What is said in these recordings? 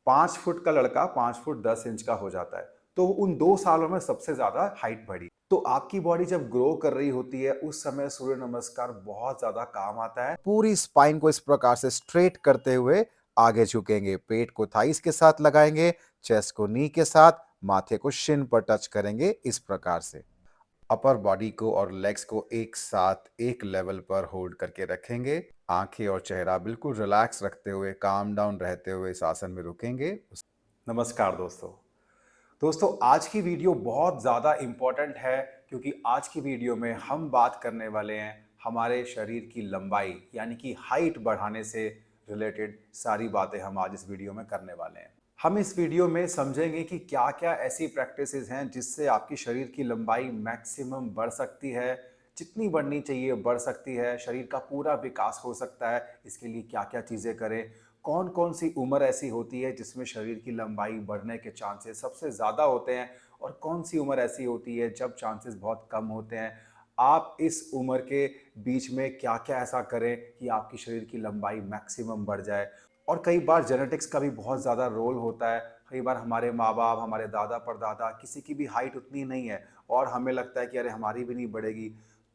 5 foot का लड़का 5 foot 10 inch का हो जाता है। तो उन 2 सालों में सबसे ज़्यादा हाइट बढ़ी। तो आपकी बॉडी जब ग्रो कर रही होती है, उस समय सूर्य नमस्कार बहुत ज़्यादा काम आता है। पूरी स्पाइन को इस प्रकार से स्ट्रेट करते हुए आगे झुकेंगे, पेट को थाइस के साथ लगाएंगे, चेस्ट को नी के साथ, माथे को शिन पर टच करेंगे इस प्रकार से। अपर बॉडी को और लेग्स को एक साथ एक लेवल पर होल्ड करके रखेंगे। आंखें और चेहरा बिल्कुल रिलैक्स रखते हुए, काम डाउन रहते हुए इस आसन में रुकेंगे। नमस्कार दोस्तों। दोस्तों, आज की वीडियो बहुत ज़्यादा इम्पोर्टेंट है क्योंकि आज की वीडियो में हम बात करने वाले हैं हमारे शरीर की लंबाई यानी कि हाइट बढ़ाने से रिलेटेड सारी बातें हम आज इस वीडियो में करने वाले हैं। हम इस वीडियो में समझेंगे कि क्या क्या ऐसी प्रैक्टिसेस हैं जिससे आपकी शरीर की लंबाई मैक्सिमम बढ़ सकती है, जितनी बढ़नी चाहिए बढ़ सकती है, शरीर का पूरा विकास हो सकता है। इसके लिए क्या क्या चीज़ें करें, कौन कौन सी उम्र ऐसी होती है जिसमें शरीर की लंबाई बढ़ने के चांसेस सबसे ज़्यादा होते हैं और कौन सी उम्र ऐसी होती है जब चांसेस बहुत कम होते हैं। आप इस उम्र के बीच में क्या क्या ऐसा करें कि आपकी शरीर की लंबाई मैक्सिमम बढ़ जाए। और कई बार जेनेटिक्स का भी बहुत ज़्यादा रोल होता है। कई बार हमारे माँ बाप, हमारे दादा परदादा, किसी की भी हाइट उतनी नहीं है और हमें लगता है कि अरे हमारी भी नहीं बढ़ेगी।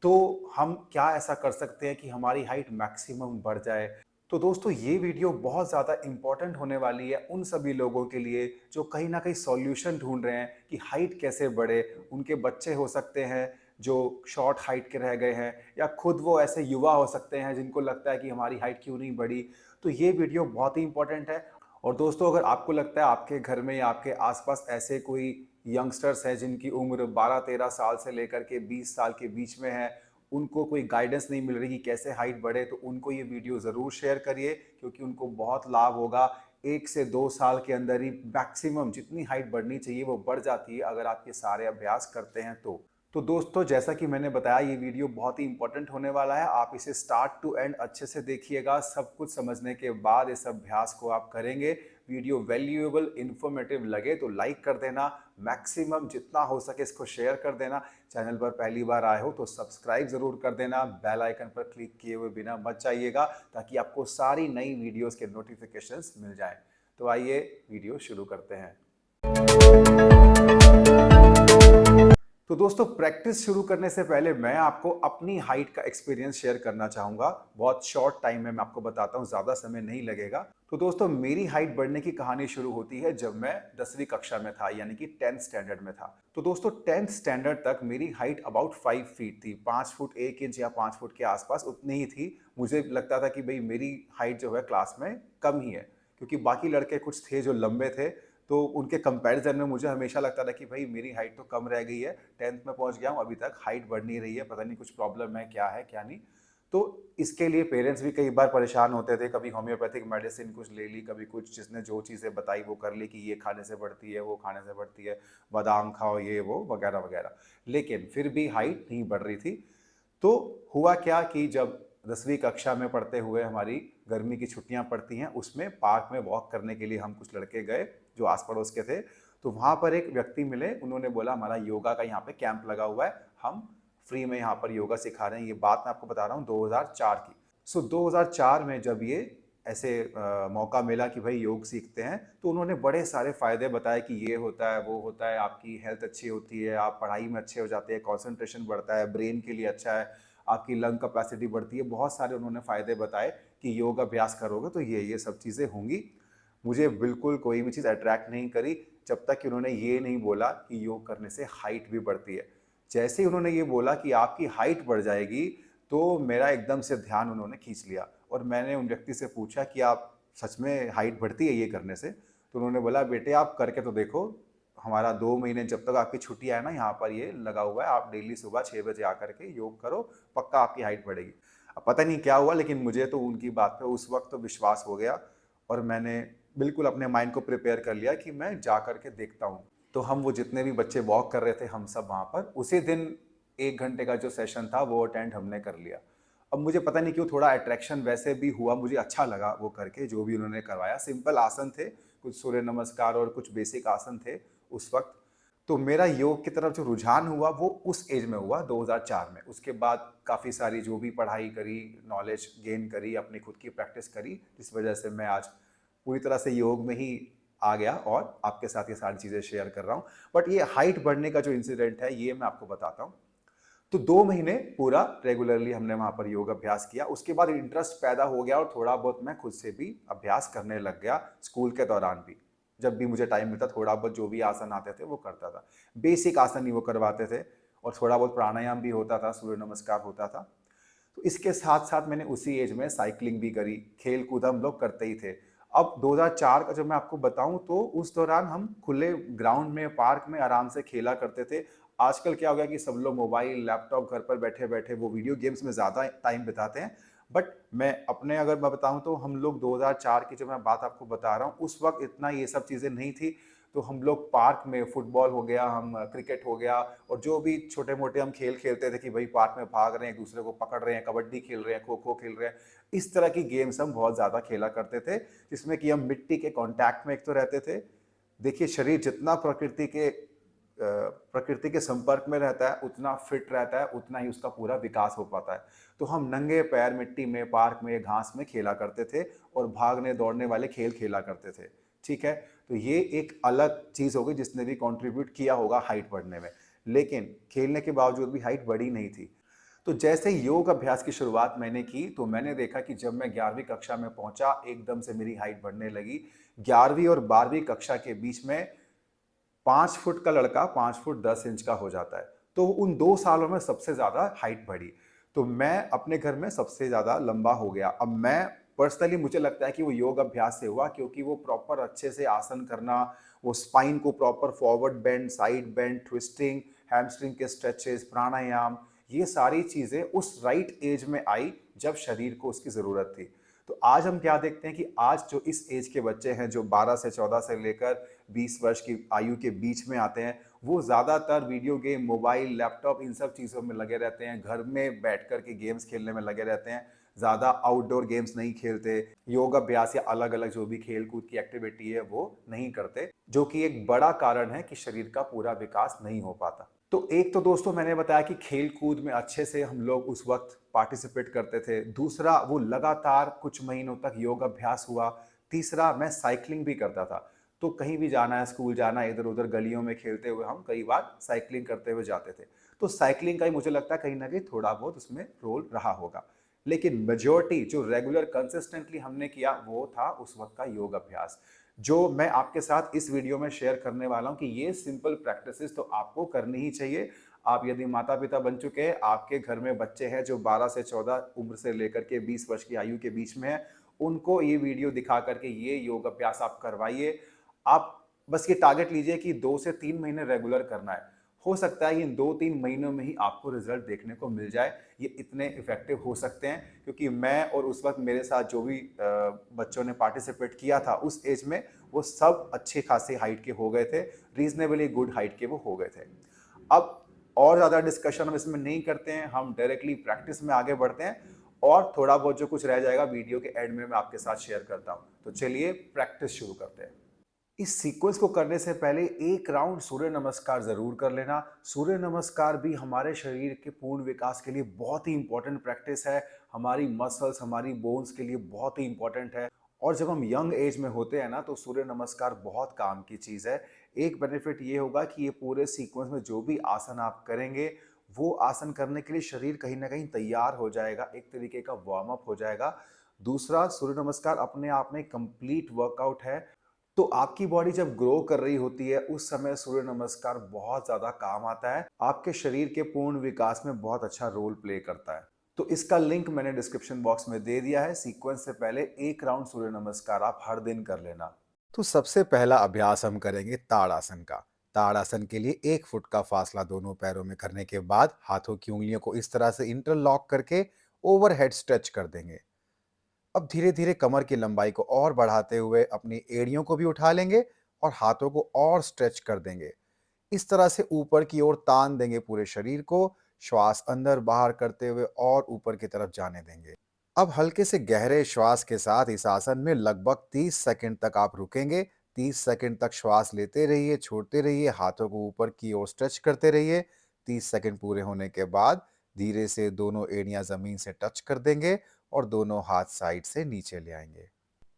तो हम क्या ऐसा कर सकते हैं कि हमारी हाइट मैक्सिमम बढ़ जाए। तो दोस्तों, ये वीडियो बहुत ज़्यादा इम्पॉर्टेंट होने वाली है उन सभी लोगों के लिए जो कहीं ना कहीं सॉल्यूशन ढूंढ रहे हैं कि हाइट कैसे बढ़े। उनके बच्चे हो सकते हैं जो शॉर्ट हाइट के रह गए हैं, या खुद वो ऐसे युवा हो सकते हैं जिनको लगता है कि हमारी हाइट क्यों नहीं बढ़ी। तो ये वीडियो बहुत ही इंपॉर्टेंट है। और दोस्तों, अगर आपको लगता है आपके घर में या आपके आसपास ऐसे कोई यंगस्टर्स हैं जिनकी उम्र 12-13 साल से लेकर के 20 साल के बीच में है, उनको कोई गाइडेंस नहीं मिल रही कि कैसे हाइट बढ़े, तो उनको ये वीडियो ज़रूर शेयर करिए क्योंकि उनको बहुत लाभ होगा। 1 से 2 साल के अंदर ही मैक्सिमम जितनी हाइट बढ़नी चाहिए वो बढ़ जाती है अगर आप ये सारे अभ्यास करते हैं तो दोस्तों, जैसा कि मैंने बताया, ये वीडियो बहुत ही इंपॉर्टेंट होने वाला है। आप इसे स्टार्ट टू एंड अच्छे से देखिएगा। सब कुछ समझने के बाद इस अभ्यास को आप करेंगे। वीडियो वैल्यूएबल, इंफॉर्मेटिव लगे तो लाइक कर देना, मैक्सिमम जितना हो सके इसको शेयर कर देना। चैनल पर पहली बार आए हो तो सब्सक्राइब जरूर कर देना। बेल आइकन पर क्लिक किए हुए बिना मत जाइएगा ताकि आपको सारी नई वीडियोस के नोटिफिकेशंस मिल जाएं। तो आइए वीडियो शुरू करते हैं। तो दोस्तों, प्रैक्टिस शुरू करने से पहले मैं आपको अपनी हाइट का एक्सपीरियंस शेयर करना चाहूँगा। बहुत शॉर्ट टाइम में मैं आपको बताता हूँ, ज़्यादा समय नहीं लगेगा। तो दोस्तों, मेरी हाइट बढ़ने की कहानी शुरू होती है जब मैं 10वीं कक्षा में था, यानी कि 10th स्टैंडर्ड में था। तो दोस्तों, 10th स्टैंडर्ड तक मेरी हाइट अबाउट 5 फीट थी। 5 फुट 1 इंच या 5 फुट के आसपास उतनी ही थी। मुझे लगता था कि भाई मेरी हाइट जो है क्लास में कम ही है, क्योंकि बाकी लड़के कुछ थे जो लंबे थे। तो उनके कंपैरिजन में मुझे हमेशा लगता था कि भाई मेरी हाइट तो कम रह गई है, 10th में पहुंच गया हूं, अभी तक हाइट बढ़ नहीं रही है, पता नहीं कुछ प्रॉब्लम है, क्या नहीं। तो इसके लिए पेरेंट्स भी कई बार परेशान होते थे। कभी होम्योपैथिक मेडिसिन कुछ ले ली, कभी कुछ, जिसने जो चीज़ें बताई वो कर ली कि ये खाने से बढ़ती है, वो खाने से बढ़ती है, बादाम खाओ, ये वो वगैरह वगैरह। लेकिन फिर भी हाइट नहीं बढ़ रही थी। तो हुआ क्या कि जब 10वीं कक्षा में पढ़ते हुए हमारी गर्मी की छुट्टियां पड़ती हैं, उसमें पार्क में वॉक करने के लिए हम कुछ लड़के गए जो आस पड़ोस के थे। तो वहां पर एक व्यक्ति मिले, उन्होंने बोला हमारा योगा का यहाँ पे कैंप लगा हुआ है, हम फ्री में यहाँ पर योगा सिखा रहे हैं। ये बात मैं आपको बता रहा हूँ 2004 की। सो 2004 में जब ये ऐसे मौका मिला कि भाई योग सीखते हैं, तो उन्होंने बड़े सारे फायदे बताए कि ये होता है, वो होता है, आपकी हेल्थ अच्छी होती है, आप पढ़ाई में अच्छे हो जाते हैं, कंसंट्रेशन बढ़ता है, ब्रेन के लिए अच्छा है, आपकी लंग कैपेसिटी बढ़ती है। बहुत सारे उन्होंने फायदे बताए कि योग अभ्यास करोगे तो ये सब चीज़ें होंगी। मुझे बिल्कुल कोई भी चीज़ अट्रैक्ट नहीं करी जब तक कि उन्होंने ये नहीं बोला कि योग करने से हाइट भी बढ़ती है। जैसे ही उन्होंने ये बोला कि आपकी हाइट बढ़ जाएगी, तो मेरा एकदम से ध्यान उन्होंने खींच लिया और मैंने उन व्यक्ति से पूछा कि आप सच में हाइट बढ़ती है ये करने से? तो उन्होंने बोला बेटे आप करके तो देखो, हमारा 2 महीने जब तक आपकी छुट्टियां है ना, यहाँ पर ये लगा हुआ है, आप डेली सुबह 6 बजे आकर के योग करो, पक्का आपकी हाइट बढ़ेगी। अब पता नहीं क्या हुआ, लेकिन मुझे तो उनकी बात पे उस वक्त तो विश्वास हो गया और मैंने बिल्कुल अपने माइंड को प्रिपेयर कर लिया कि मैं जा करके देखता हूँ। तो हम वो जितने भी बच्चे वॉक कर रहे थे, हम सब वहाँ पर उसी दिन 1 घंटे का जो सेशन था वो अटेंड हमने कर लिया। अब मुझे पता नहीं क्यों थोड़ा अट्रैक्शन वैसे भी हुआ, मुझे अच्छा लगा वो करके, जो भी उन्होंने करवाया। सिंपल आसन थे, कुछ सूर्य नमस्कार और कुछ बेसिक आसन थे उस वक्त। तो मेरा योग की तरफ जो रुझान हुआ वो उस एज में हुआ 2004 में। उसके बाद काफ़ी सारी जो भी पढ़ाई करी, नॉलेज गेन करी, अपनी खुद की प्रैक्टिस करी, जिस वजह से मैं आज पूरी तरह से योग में ही आ गया और आपके साथ ये सारी चीज़ें शेयर कर रहा हूँ। बट ये हाइट बढ़ने का जो इंसिडेंट है, ये मैं आपको बताता हूँ। तो 2 महीने पूरा रेगुलरली हमने वहाँ पर योग अभ्यास किया। उसके बाद इंटरेस्ट पैदा हो गया और थोड़ा बहुत मैं खुद से भी अभ्यास करने लग गया, स्कूल के दौरान भी। जब भी मुझे टाइम मिलता, थोड़ा बहुत जो भी आसन आते थे, वो करता था। बेसिक आसन ही वो करवाते थे और थोड़ा बहुत प्राणायाम भी होता था, सूर्य नमस्कार होता था। तो इसके साथ-साथ मैंने उसी एज में साइक्लिंग भी करी, खेल-कूद हम लोग करते ही थे। अब 2004 का जब मैं आपको बताऊँ, तो उस दौरान हम खुले ग्राउंड में, पार्क में आराम से खेला करते थे। आजकल क्या हो गया कि सब लोग मोबाइल, लैपटॉप घर पर बैठे-बैठे वो वीडियो गेम्स में ज़्यादा टाइम बिताते हैं। बट अगर मैं बताऊँ, तो हम लोग 2004 की जो मैं बात आपको बता रहा हूँ, उस वक़्त इतना ये सब चीज़ें नहीं थी। तो हम लोग पार्क में फुटबॉल हो गया, हम क्रिकेट हो गया और जो भी छोटे-मोटे हम खेल खेलते थे कि भई पार्क में भाग रहे हैं, एक-दूसरे को पकड़ रहे हैं, कबड्डी खेल रहे हैं, खो-खो खेल रहे हैं। इस तरह की गेम्स हम बहुत ज़्यादा खेला करते थे, जिसमें कि हम मिट्टी के कॉन्टैक्ट में एक तो रहते थे। देखिए, शरीर जितना प्रकृति के संपर्क में रहता है, उतना फिट रहता है, उतना ही उसका पूरा विकास हो पाता है। तो हम नंगे पैर मिट्टी में, पार्क में, घास में खेला करते थे और भागने-दौड़ने वाले खेल खेला करते थे। ठीक है? तो ये एक अलग चीज़ हो गई जिसने भी कंट्रीब्यूट किया होगा हाइट बढ़ने में। लेकिन खेलने के बावजूद भी हाइट बढ़ी नहीं थी। तो जैसे ही योग अभ्यास की शुरुआत मैंने की, तो मैंने देखा कि जब मैं 11वीं कक्षा में पहुंचा, एकदम से मेरी हाइट बढ़ने लगी। 11वीं और 12वीं कक्षा के बीच में 5 फुट का लड़का 5 फुट 10 इंच का हो जाता है। तो उन 2 सालों में सबसे ज़्यादा हाइट बढ़ी। तो मैं अपने घर में सबसे ज़्यादा लंबा हो गया। अब मैं पर्सनली, मुझे लगता है कि वो योग अभ्यास से हुआ, क्योंकि वो प्रॉपर अच्छे से आसन करना, वो स्पाइन को proper forward bend, side bend, twisting, hamstring के स्ट्रेचेज़, प्राणायाम, ये सारी चीज़ें उस राइट एज में आई जब शरीर को उसकी ज़रूरत थी। तो आज हम क्या देखते हैं कि आज जो इस एज के बच्चे हैं, जो 12 से 14 से लेकर 20 वर्ष की आयु के बीच में आते हैं, वो ज़्यादातर वीडियो गेम, मोबाइल, लैपटॉप, इन सब चीज़ों में लगे रहते हैं। घर में बैठ कर के गेम्स खेलने में लगे रहते हैं। ज़्यादा आउटडोर गेम्स नहीं खेलते। योग अभ्यास या अलग-अलग जो भी खेल-कूद की एक्टिविटी है, वो नहीं करते, जो कि एक बड़ा कारण है कि शरीर का पूरा विकास नहीं हो पाता। तो एक तो दोस्तों मैंने बताया कि खेल-कूद में अच्छे से हम लोग उस वक़्त पार्टिसिपेट करते थे। दूसरा, वो लगातार कुछ महीनों तक योग अभ्यास हुआ। तीसरा, मैं साइक्लिंग भी करता था। तो कहीं भी जाना है, स्कूल जाना है, इधर-उधर गलियों में खेलते हुए हम कई बार साइक्लिंग करते हुए जाते थे। तो साइक्लिंग का ही मुझे लगता है कहीं न कहीं थोड़ा बहुत उसमें रोल रहा होगा। लेकिन मेजॉरिटी जो रेगुलर कंसिस्टेंटली हमने किया, वो था उस वक़्त का योग अभ्यास। जो मैं आपके साथ इस वीडियो में शेयर करने वाला हूँ कि ये सिंपल प्रैक्टिसेस तो आपको करनी ही चाहिए। आप यदि माता-पिता बन चुके हैं, आपके घर में बच्चे हैं जो 12 से 14 उम्र से लेकर के 20 वर्ष की आयु के बीच में हैं, उनको ये वीडियो दिखा कर के ये योग अभ्यास आप करवाइए। आप बस ये टारगेट लीजिए कि 2 से 3 महीने रेगुलर करना है। हो सकता है इन 2-3 महीनों में ही आपको रिज़ल्ट देखने को मिल जाए। ये इतने इफ़ेक्टिव हो सकते हैं, क्योंकि मैं और उस वक़्त मेरे साथ जो भी बच्चों ने पार्टिसिपेट किया था उस एज में, वो सब अच्छे खासे हाइट के हो गए थे, रीज़नेबली गुड हाइट के वो हो गए थे। अब और ज़्यादा डिस्कशन हम इसमें नहीं करते हैं, हम डायरेक्टली प्रैक्टिस में आगे बढ़ते हैं और थोड़ा बहुत जो कुछ रह जाएगा वीडियो के एंड में मैं आपके साथ शेयर करता हूँ। तो चलिए प्रैक्टिस शुरू करते हैं। इस सीक्वेंस को करने से पहले एक राउंड सूर्य नमस्कार ज़रूर कर लेना। सूर्य नमस्कार भी हमारे शरीर के पूर्ण विकास के लिए बहुत ही इंपॉर्टेंट प्रैक्टिस है। हमारी मसल्स, हमारी बोन्स के लिए बहुत ही इंपॉर्टेंट है। और जब हम यंग एज में होते हैं ना, तो सूर्य नमस्कार बहुत काम की चीज़ है। एक बेनिफिट ये होगा कि ये पूरे सीक्वेंस में जो भी आसन आप करेंगे, वो आसन करने के लिए शरीर कहीं ना कहीं तैयार हो जाएगा, एक तरीके का वार्म अप हो जाएगा। दूसरा, सूर्य नमस्कार अपने आप में कंप्लीट वर्कआउट है। तो आपकी बॉडी जब ग्रो कर रही होती है, उस समय सूर्य नमस्कार बहुत ज़्यादा काम आता है। आपके शरीर के पूर्ण विकास में बहुत अच्छा रोल प्ले करता है। तो इसका लिंक मैंने डिस्क्रिप्शन बॉक्स में दे दिया है। सीक्वेंस से पहले एक राउंड सूर्य नमस्कार आप हर दिन कर लेना। तो सबसे पहला अभ्यास हम करेंगे ताड़ासन का। ताड़ासन के लिए 1 फुट का फासला दोनों पैरों में करने के बाद हाथों की उंगलियों को इस तरह से इंटरलॉक करके ओवरहेड स्ट्रेच कर देंगे। अब धीरे धीरे कमर की लंबाई को और बढ़ाते हुए अपनी एड़ियों को भी उठा लेंगे और हाथों को और स्ट्रेच कर देंगे। इस तरह से ऊपर की ओर तान देंगे पूरे शरीर को। श्वास अंदर बाहर करते हुए और ऊपर की तरफ जाने देंगे। अब हल्के से गहरे श्वास के साथ इस आसन में लगभग 30 सेकंड तक आप रुकेंगे। 30 सेकंड तक श्वास लेते रहिए, छोड़ते रहिए, हाथों को ऊपर की ओर स्ट्रेच करते रहिए। 30 सेकंड पूरे होने के बाद धीरे से दोनों एड़ियां जमीन से टच कर देंगे और दोनों हाथ साइड से नीचे ले आएंगे।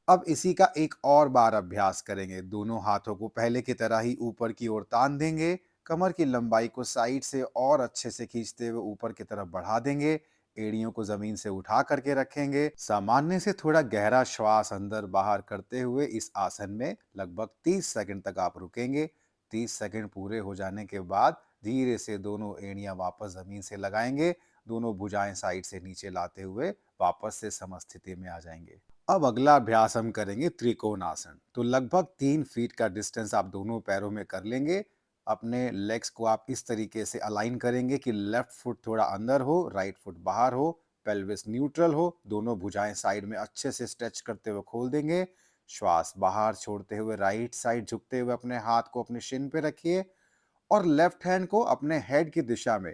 अब इसी का एक और बार अभ्यास करेंगे। दोनों हाथों को पहले की तरह ही ऊपर की ओर तान देंगे। कमर की लंबाई को साइड से और अच्छे से खींचते हुए ऊपर की तरफ बढ़ा देंगे। एड़ियों को जमीन से उठा करके रखेंगे। सामान्य से थोड़ा गहरा श्वास अंदर बाहर करते हुए इस आसन में लगभग 30 सेकंड तक आप रुकेंगे। 30 सेकंड पूरे हो जाने के बाद धीरे से दोनों एड़ियां वापस जमीन से लगाएंगे। दोनों भुजाएं साइड से नीचे लाते हुए वापस से समस्थिति में आ जाएंगे। अब अगला अभ्यास हम करेंगे त्रिकोण आसन। तो लगभग 3 फीट का डिस्टेंस आप दोनों पैरों में कर लेंगे। अपने लेग्स को आप इस तरीके से अलाइन करेंगे कि लेफ्ट फुट थोड़ा अंदर हो, राइट फुट बाहर हो, पेल्विस न्यूट्रल हो। दोनों भुजाएं साइड में अच्छे से स्ट्रेच करते हुए खोल देंगे। श्वास बाहर छोड़ते हुए राइट साइड झुकते हुए अपने हाथ को अपने शिन पे रखिए और लेफ्ट हैंड को अपने हेड की दिशा में,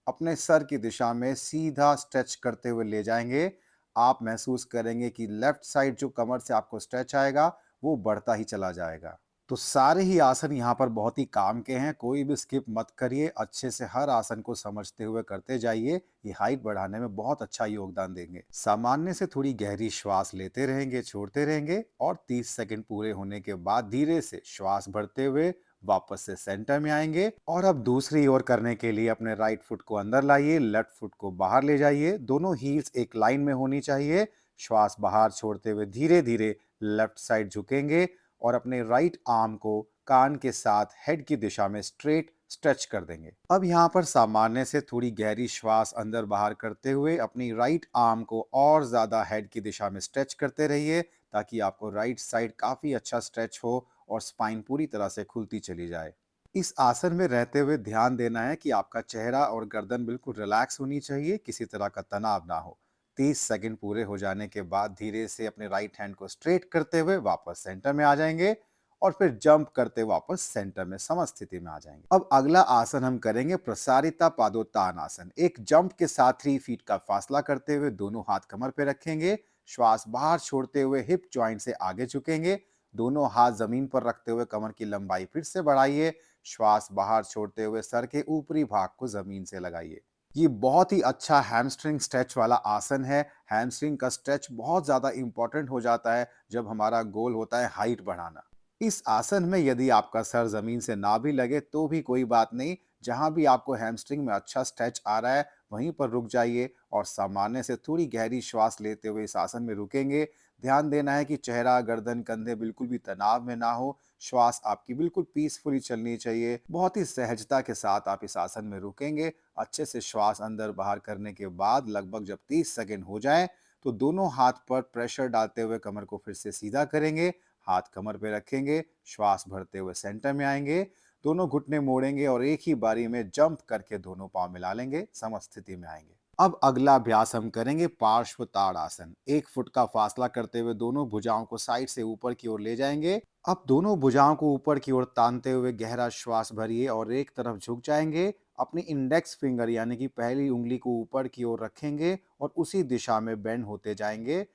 अपने सर की दिशा में सीधा स्ट्रेच करते हुए ले जाएंगे। आप महसूस करेंगे कि लेफ्ट साइड जो कमर से आपको स्ट्रेच आएगा वो बढ़ता ही चला जाएगा। तो सारे ही आसन यहाँ पर बहुत ही काम के हैं, कोई भी स्किप मत करिए। अच्छे से हर आसन को समझते हुए करते जाइए। ये हाइट बढ़ाने में बहुत अच्छा योगदान देंगे। सामान्य से थोड़ी गहरी श्वास लेते रहेंगे, छोड़ते रहेंगे और 30 सेकंड पूरे होने के बाद धीरे से श्वास भरते हुए वापस से सेंटर में आएंगे। और अब दूसरी ओर करने के लिए अपने राइट फुट को अंदर लाइए, लेफ्ट फुट को बाहर ले जाइए। दोनों हील्स एक लाइन में होनी चाहिए। श्वास बाहर छोड़ते हुए धीरे धीरे लेफ्ट साइड झुकेंगे और अपने राइट आर्म को कान के साथ हेड की दिशा में स्ट्रेट स्ट्रेच कर देंगे। अब यहाँ पर सामान्य से थोड़ी गहरी श्वास अंदर बाहर करते हुए अपनी राइट आर्म को और ज्यादा हेड की दिशा में स्ट्रेच करते रहिए ताकि आपको राइट साइड काफी अच्छा स्ट्रेच हो और स्पाइन पूरी तरह से खुलती चली जाए। इस आसन में रहते हुए ध्यान देना है कि आपका चेहरा और गर्दन बिल्कुल रिलैक्स होनी चाहिए, किसी तरह का तनाव ना हो। 30 सेकंड पूरे हो जाने के बाद धीरे से अपने राइट हैंड को स्ट्रेट करते हुए वापस सेंटर में आ जाएंगे और फिर जंप करते वापस सेंटर में समस्थिति में आ जाएंगे। अब अगला आसन हम करेंगे प्रसारिता पादोत्तान आसन। एक जंप के साथ 3 फीट का फासला करते हुए दोनों हाथ कमर पे रखेंगे। श्वास बाहर छोड़ते हुए हिप जॉइंट से आगे झुकेंगे। दोनों हाथ जमीन पर रखते हुए कमर की लंबाई फिर से बढ़ाइए। श्वास बाहर छोड़ते हुए सर के ऊपरी भाग को जमीन से लगाइए। ये बहुत ही अच्छा हैमस्ट्रिंग स्ट्रेच वाला आसन है। हैमस्ट्रिंग का स्ट्रेच बहुत ज्यादा इंपॉर्टेंट हो जाता है जब हमारा गोल होता है हाइट बढ़ाना। इस आसन में यदि आपका सर जमीन से ना भी लगे तो भी कोई बात नहीं। जहां भी आपको हैमस्ट्रिंग में अच्छा स्ट्रेच आ रहा है वहीं पर रुक जाइए और सामान्य से थोड़ी गहरी श्वास लेते हुए इस आसन में रुकेंगे। ध्यान देना है कि चेहरा, गर्दन, कंधे बिल्कुल भी तनाव में ना हो। श्वास आपकी बिल्कुल पीसफुली चलनी चाहिए। बहुत ही सहजता के साथ आप इस आसन में रुकेंगे। अच्छे से श्वास अंदर बाहर करने के बाद लगभग जब 30 सेकंड हो जाएं तो दोनों हाथ पर प्रेशर डालते हुए कमर को फिर से सीधा करेंगे। हाथ कमर पे रखेंगे, श्वास भरते हुए सेंटर में आएंगे। दोनों घुटने मोड़ेंगे और एक ही बारी में जंप करके दोनों पांव मिला लेंगे, समस्थिति में आएंगे। अब अगला अभ्यास हम करेंगे पार्श्व ताड़ासन। 1 फुट का फासला करते हुए दोनों भुजाओं को साइड से ऊपर की ओर ले जाएंगे। अब दोनों भुजाओं को ऊपर की ओर तानते हुए गहरा श्वास भरिए और एक तरफ झुक जाएंगे। अपनी इंडेक्स फिंगर यानी कि पहली उंगली को ऊपर की ओर रखेंगे और उसी दिशा में बेंड होते जाएंगे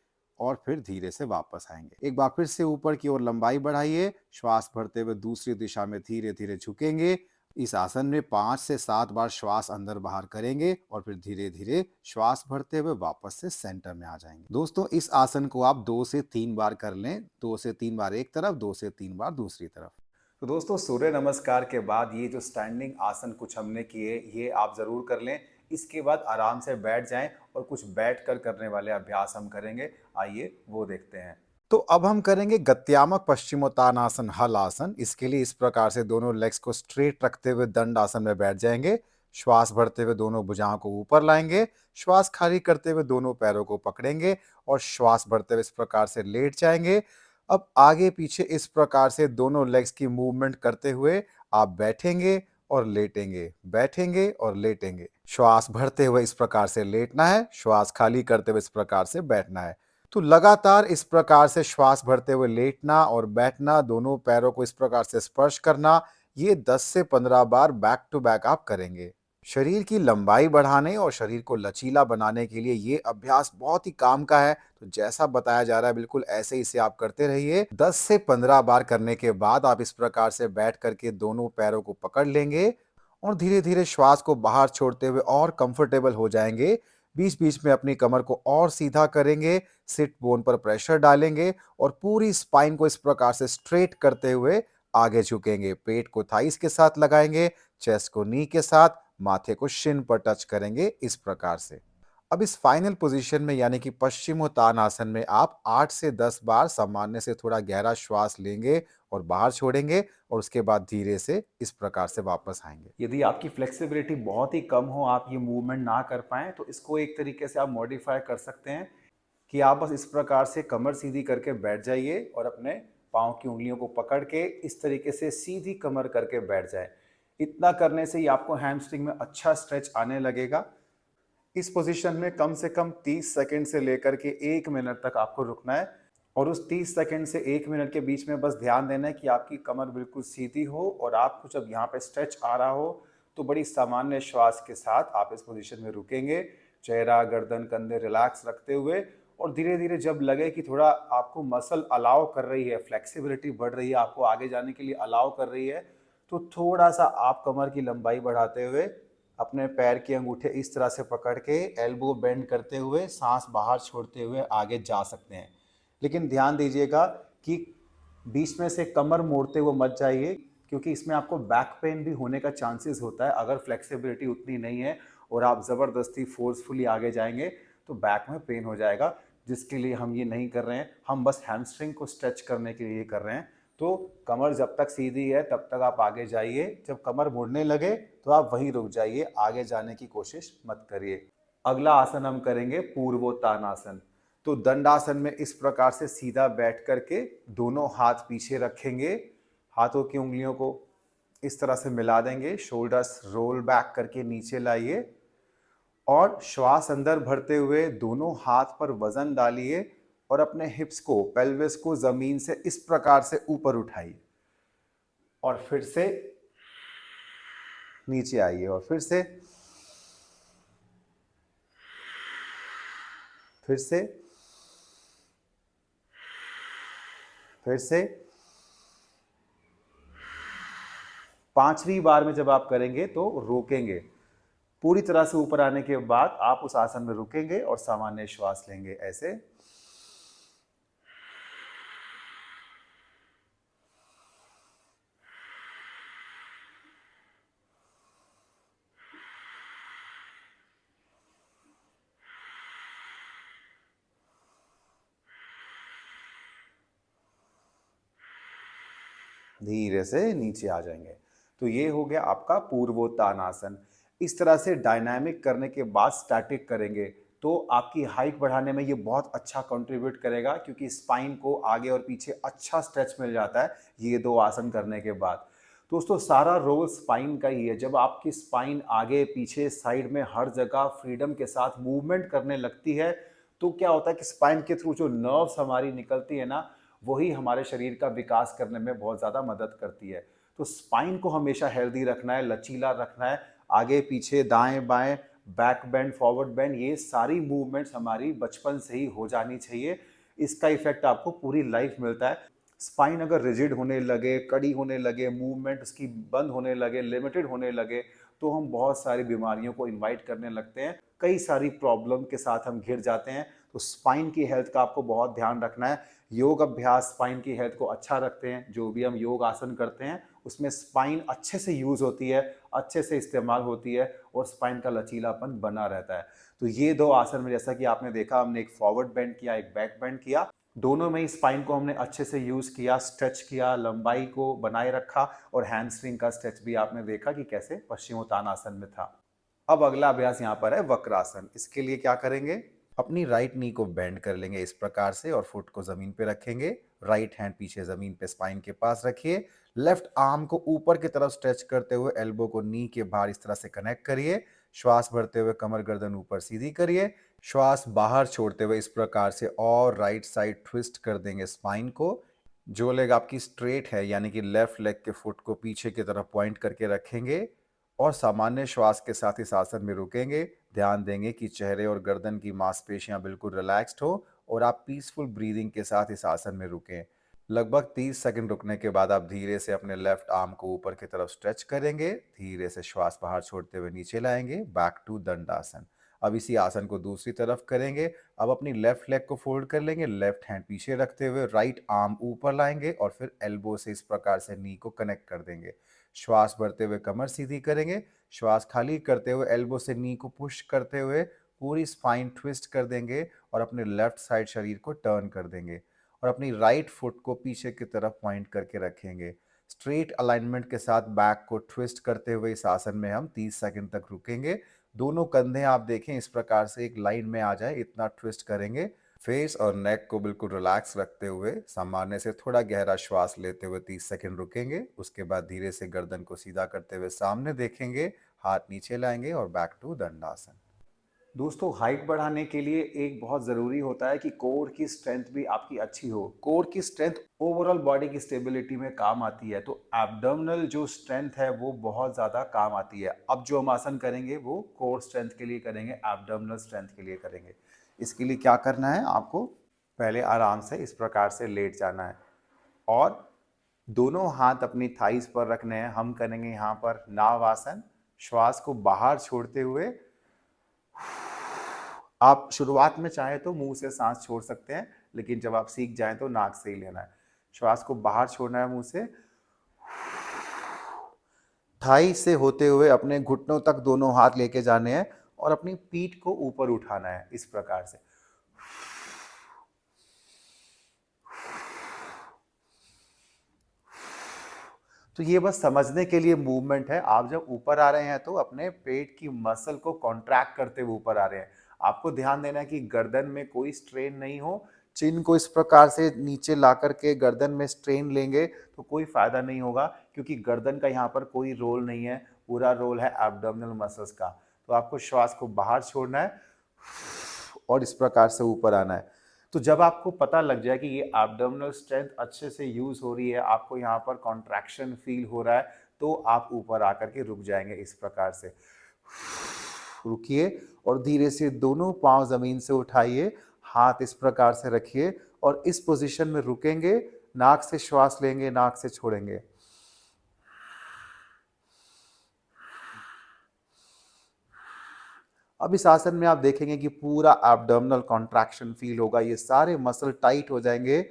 और फिर धीरे से वापस आएंगे। एक बार फिर से ऊपर की ओर लंबाई बढ़ाइए। श्वास भरते हुए दूसरी दिशा में धीरे धीरे झुकेंगे। इस आसन में 5 से 7 बार श्वास अंदर बाहर करेंगे और फिर धीरे धीरे श्वास भरते हुए वापस से सेंटर में आ जाएंगे। दोस्तों, इस आसन को आप 2 से 3 बार कर लें। 2 से 3 बार एक तरफ, 2 से 3 बार दूसरी तरफ। तो दोस्तों, सूर्य नमस्कार के बाद ये जो स्टैंडिंग आसन कुछ हमने किए, ये आप जरूर कर लें। इसके बाद आराम से बैठ जाएं और कुछ बैठ कर करने वाले अभ्यास हम करेंगे। आइए वो देखते हैं। तो अब हम करेंगे गत्यामक पश्चिमोत्तानासन, हल आसन। इसके लिए इस प्रकार से दोनों लेग्स को स्ट्रेट रखते हुए दंड आसन में बैठ जाएंगे। श्वास भरते हुए दोनों भुजाओं को ऊपर लाएंगे। श्वास खाली करते हुए दोनों पैरों को पकड़ेंगे और श्वास भरते हुए इस प्रकार से लेट जाएंगे। अब आगे पीछे इस प्रकार से दोनों लेग्स की मूवमेंट करते हुए आप बैठेंगे और लेटेंगे, बैठेंगे और लेटेंगे। श्वास भरते हुए इस प्रकार से लेटना है, श्वास खाली करते हुए इस प्रकार से बैठना है। तो लगातार इस प्रकार से श्वास भरते हुए लेटना और बैठना, दोनों पैरों को इस प्रकार से स्पर्श करना, ये 10 से 15 बार बैक टू बैक आप करेंगे। शरीर की लंबाई बढ़ाने और शरीर को लचीला बनाने के लिए ये अभ्यास बहुत ही काम का है। तो जैसा बताया जा रहा है बिल्कुल ऐसे ही इसे आप करते रहिए। 10 से 15 बार करने के बाद आप इस प्रकार से बैठ करके दोनों पैरों को पकड़ लेंगे और धीरे धीरे श्वास को बाहर छोड़ते हुए और कंफर्टेबल हो जाएंगे। बीच बीच में अपनी कमर को और सीधा करेंगे, सिट बोन पर प्रेशर डालेंगे और पूरी स्पाइन को इस प्रकार से स्ट्रेट करते हुए आगे झुकेंगे। पेट को थाइस के साथ लगाएंगे, चेस्ट को नी के साथ, माथे को शिन पर टच करेंगे इस प्रकार से। अब इस फाइनल पोजीशन में यानी कि पश्चिमोत्तानासन में आप 8 से 10 बार सामान्य से थोड़ा गहरा श्वास लेंगे और बाहर छोड़ेंगे और उसके बाद धीरे से इस प्रकार से वापस आएंगे। यदि आपकी फ्लेक्सिबिलिटी बहुत ही कम हो, आप ये मूवमेंट ना कर पाएं, तो इसको एक तरीके से आप मॉडिफाई कर सकते हैं कि आप बस इस प्रकार से कमर सीधी करके बैठ जाइए और अपने पाँव की उंगलियों को पकड़ के इस तरीके से सीधी कमर करके बैठ जाए। इतना करने से ही आपको हैमस्ट्रिंग में अच्छा स्ट्रेच आने लगेगा। इस पोजीशन में कम से कम 30 सेकंड से लेकर के 1 मिनट तक आपको रुकना है और उस 30 सेकंड से 1 मिनट के बीच में बस ध्यान देना है कि आपकी कमर बिल्कुल सीधी हो और आपको जब यहाँ पे स्ट्रेच आ रहा हो तो बड़ी सामान्य श्वास के साथ आप इस पोजीशन में रुकेंगे, चेहरा, गर्दन, कंधे रिलैक्स रखते हुए, और धीरे धीरे जब लगे कि थोड़ा आपको मसल अलाउ कर रही है, फ्लेक्सिबिलिटी बढ़ रही है, आपको आगे जाने के लिए अलाउ कर रही है, तो थोड़ा सा आप कमर की लंबाई बढ़ाते हुए अपने पैर के अंगूठे इस तरह से पकड़ के एल्बो बेंड करते हुए सांस बाहर छोड़ते हुए आगे जा सकते हैं। लेकिन ध्यान दीजिएगा कि बीच में से कमर मोड़ते हुए मत जाइए, क्योंकि इसमें आपको बैक पेन भी होने का चांसेस होता है। अगर फ्लेक्सिबिलिटी उतनी नहीं है और आप ज़बरदस्ती फोर्सफुली आगे जाएंगे तो बैक में पेन हो जाएगा, जिसके लिए हम ये नहीं कर रहे हैं। हम बस हैमस्ट्रिंग को स्ट्रेच करने के लिए कर रहे हैं। तो कमर जब तक सीधी है तब तक आप आगे जाइए, जब कमर मुड़ने लगे तो आप वहीं रुक जाइए, आगे जाने की कोशिश मत करिए। अगला आसन हम करेंगे पूर्वोत्तानासन। तो दंडासन में इस प्रकार से सीधा बैठ करके दोनों हाथ पीछे रखेंगे, हाथों की उंगलियों को इस तरह से मिला देंगे, शोल्डर्स रोल बैक करके नीचे लाइए और श्वास अंदर भरते हुए दोनों हाथ पर वजन डालिए और अपने हिप्स को, पेल्विस को जमीन से इस प्रकार से ऊपर उठाइए और फिर से नीचे आइए और फिर से, फिर से, फिर से। पांचवी बार में जब आप करेंगे तो रोकेंगे। पूरी तरह से ऊपर आने के बाद आप उस आसन में रुकेंगे और सामान्य श्वास लेंगे ऐसे। धीरे से नीचे आ जाएंगे। तो ये हो गया आपका पूर्वोत्तानासन। इस तरह से डायनामिक करने के बाद स्टैटिक करेंगे तो आपकी हाइट बढ़ाने में ये बहुत अच्छा कंट्रीब्यूट करेगा, क्योंकि स्पाइन को आगे और पीछे अच्छा स्ट्रेच मिल जाता है ये दो आसन करने के बाद। दोस्तों, सारा रोल स्पाइन का ही है। जब आपकी स्पाइन आगे पीछे साइड में हर जगह फ्रीडम के साथ मूवमेंट करने लगती है तो क्या होता है कि स्पाइन के थ्रू जो नर्व्स हमारी निकलती है ना, वही हमारे शरीर का विकास करने में बहुत ज़्यादा मदद करती है। तो स्पाइन को हमेशा हेल्दी रखना है, लचीला रखना है। आगे पीछे, दाएं बाएं, बैक बेंड, फॉरवर्ड बेंड, ये सारी मूवमेंट्स हमारी बचपन से ही हो जानी चाहिए। इसका इफेक्ट आपको पूरी लाइफ मिलता है। स्पाइन अगर रिजिड होने लगे, कड़ी होने लगे, मूवमेंट उसकी बंद होने लगे, लिमिटेड होने लगे, तो हम बहुत सारी बीमारियों को इनवाइट करने लगते हैं, कई सारी प्रॉब्लम के साथ हम घिर जाते हैं। तो स्पाइन की हेल्थ का आपको बहुत ध्यान रखना है। योग अभ्यास स्पाइन की हेल्थ को अच्छा रखते हैं। जो भी हम योग आसन करते हैं उसमें स्पाइन अच्छे से यूज होती है, अच्छे से इस्तेमाल होती है और स्पाइन का लचीलापन बना रहता है। तो ये दो आसन में जैसा कि आपने देखा, हमने एक फॉरवर्ड बेंड किया, एक बैक बेंड किया। दोनों में ही स्पाइन को हमने अच्छे से यूज किया, स्ट्रेच किया, लंबाई को बनाए रखा और हैमस्ट्रिंग का स्ट्रेच भी आपने देखा कि कैसे पश्चिमोत्तानासन में था। अब अगला अभ्यास यहाँ पर है वक्रासन। इसके लिए क्या करेंगे, अपनी राइट नी को बेंड कर लेंगे इस प्रकार से और फुट को जमीन पे रखेंगे। राइट हैंड पीछे जमीन पे स्पाइन के पास रखिए। लेफ्ट आर्म को ऊपर की तरफ स्ट्रेच करते हुए एल्बो को नी के बाहर इस तरह से कनेक्ट करिए। श्वास भरते हुए कमर गर्दन ऊपर सीधी करिए। श्वास बाहर छोड़ते हुए इस प्रकार से और राइट साइड ट्विस्ट कर देंगे स्पाइन को। जो लेग आपकी स्ट्रेट है यानी कि लेफ्ट लेग के फुट को पीछे की तरफ पॉइंट करके रखेंगे और सामान्य श्वास के साथ इस आसन में रुकेंगे। ध्यान देंगे कि चेहरे और गर्दन की मांसपेशियां बिल्कुल रिलैक्स्ड हो और आप पीसफुल ब्रीदिंग के साथ इस आसन में रुकें। लगभग 30 सेकंड रुकने के बाद आप धीरे से अपने लेफ्ट आर्म को ऊपर की तरफ स्ट्रेच करेंगे। धीरे से श्वास बाहर छोड़ते हुए नीचे लाएंगे। बैक टू दंडासन। अब इसी आसन को दूसरी तरफ करेंगे। अब अपनी लेफ्ट लेग को फोल्ड कर लेंगे, लेफ्ट हैंड पीछे रखते हुए राइट आर्म ऊपर लाएंगे और फिर एल्बो से इस प्रकार से नी को कनेक्ट कर देंगे। श्वास भरते हुए कमर सीधी करेंगे, श्वास खाली करते हुए एल्बो से नी को पुश करते हुए पूरी स्पाइन ट्विस्ट कर देंगे और अपने लेफ्ट साइड शरीर को टर्न कर देंगे और अपनी राइट फुट को पीछे की तरफ पॉइंट करके रखेंगे। स्ट्रेट अलाइनमेंट के साथ बैक को ट्विस्ट करते हुए इस आसन में हम 30 सेकंड तक रुकेंगे। दोनों कंधे आप देखें इस प्रकार से एक लाइन में आ जाए, इतना ट्विस्ट करेंगे। फेस और नेक को बिल्कुल रिलैक्स रखते हुए सामान्य से थोड़ा गहरा श्वास लेते हुए 30 सेकंड रुकेंगे। उसके बाद धीरे से गर्दन को सीधा करते हुए सामने देखेंगे, हाथ नीचे लाएंगे और बैक टू दंडासन। दोस्तों, हाइट बढ़ाने के लिए एक बहुत ज़रूरी होता है कि कोर की स्ट्रेंथ भी आपकी अच्छी हो। कोर की स्ट्रेंथ ओवरऑल बॉडी की स्टेबिलिटी में काम आती है, तो एब्डोमिनल जो स्ट्रेंथ है वो बहुत ज़्यादा काम आती है। अब जो हम आसन करेंगे वो कोर स्ट्रेंथ के लिए करेंगे, एब्डोमिनल स्ट्रेंथ के लिए करेंगे। इसके लिए क्या करना है, आपको पहले आराम से इस प्रकार से लेट जाना है और दोनों हाथ अपनी थाइस पर रखने हैं। हम करेंगे यहाँ पर नाव आसन। श्वास को बाहर छोड़ते हुए आप शुरुआत में चाहे तो मुंह से सांस छोड़ सकते हैं, लेकिन जब आप सीख जाएं तो नाक से ही लेना है। श्वास को बाहर छोड़ना है मुंह से। थाई से होते हुए अपने घुटनों तक दोनों हाथ लेके जाने हैं और अपनी पीठ को ऊपर उठाना है इस प्रकार से। तो ये बस समझने के लिए मूवमेंट है। आप जब ऊपर आ रहे हैं तो अपने पेट की मसल को कॉन्ट्रैक्ट करते हुए ऊपर आ रहे हैं। आपको ध्यान देना है कि गर्दन में कोई स्ट्रेन नहीं हो। चिन को इस प्रकार से नीचे ला करके गर्दन में स्ट्रेन लेंगे तो कोई फायदा नहीं होगा, क्योंकि गर्दन का यहाँ पर कोई रोल नहीं है, पूरा रोल है एब्डोमिनल मसल्स का। तो आपको श्वास को बाहर छोड़ना है और इस प्रकार से ऊपर आना है। तो जब आपको पता लग जाए कि ये एब्डोमिनल स्ट्रेंथ अच्छे से यूज हो रही है, आपको यहाँ पर कॉन्ट्रैक्शन फील हो रहा है, तो आप ऊपर आकर के रुक जाएंगे इस प्रकार से। रुकिए और धीरे से दोनों पांव जमीन से उठाइए, हाथ इस प्रकार से रखिए और इस पोजीशन में रुकेंगे। नाक से श्वास लेंगे, नाक से छोड़ेंगे। अब इस आसन में आप देखेंगे कि पूरा एब्डोमिनल कॉन्ट्रैक्शन फील होगा, ये सारे मसल टाइट हो जाएंगे।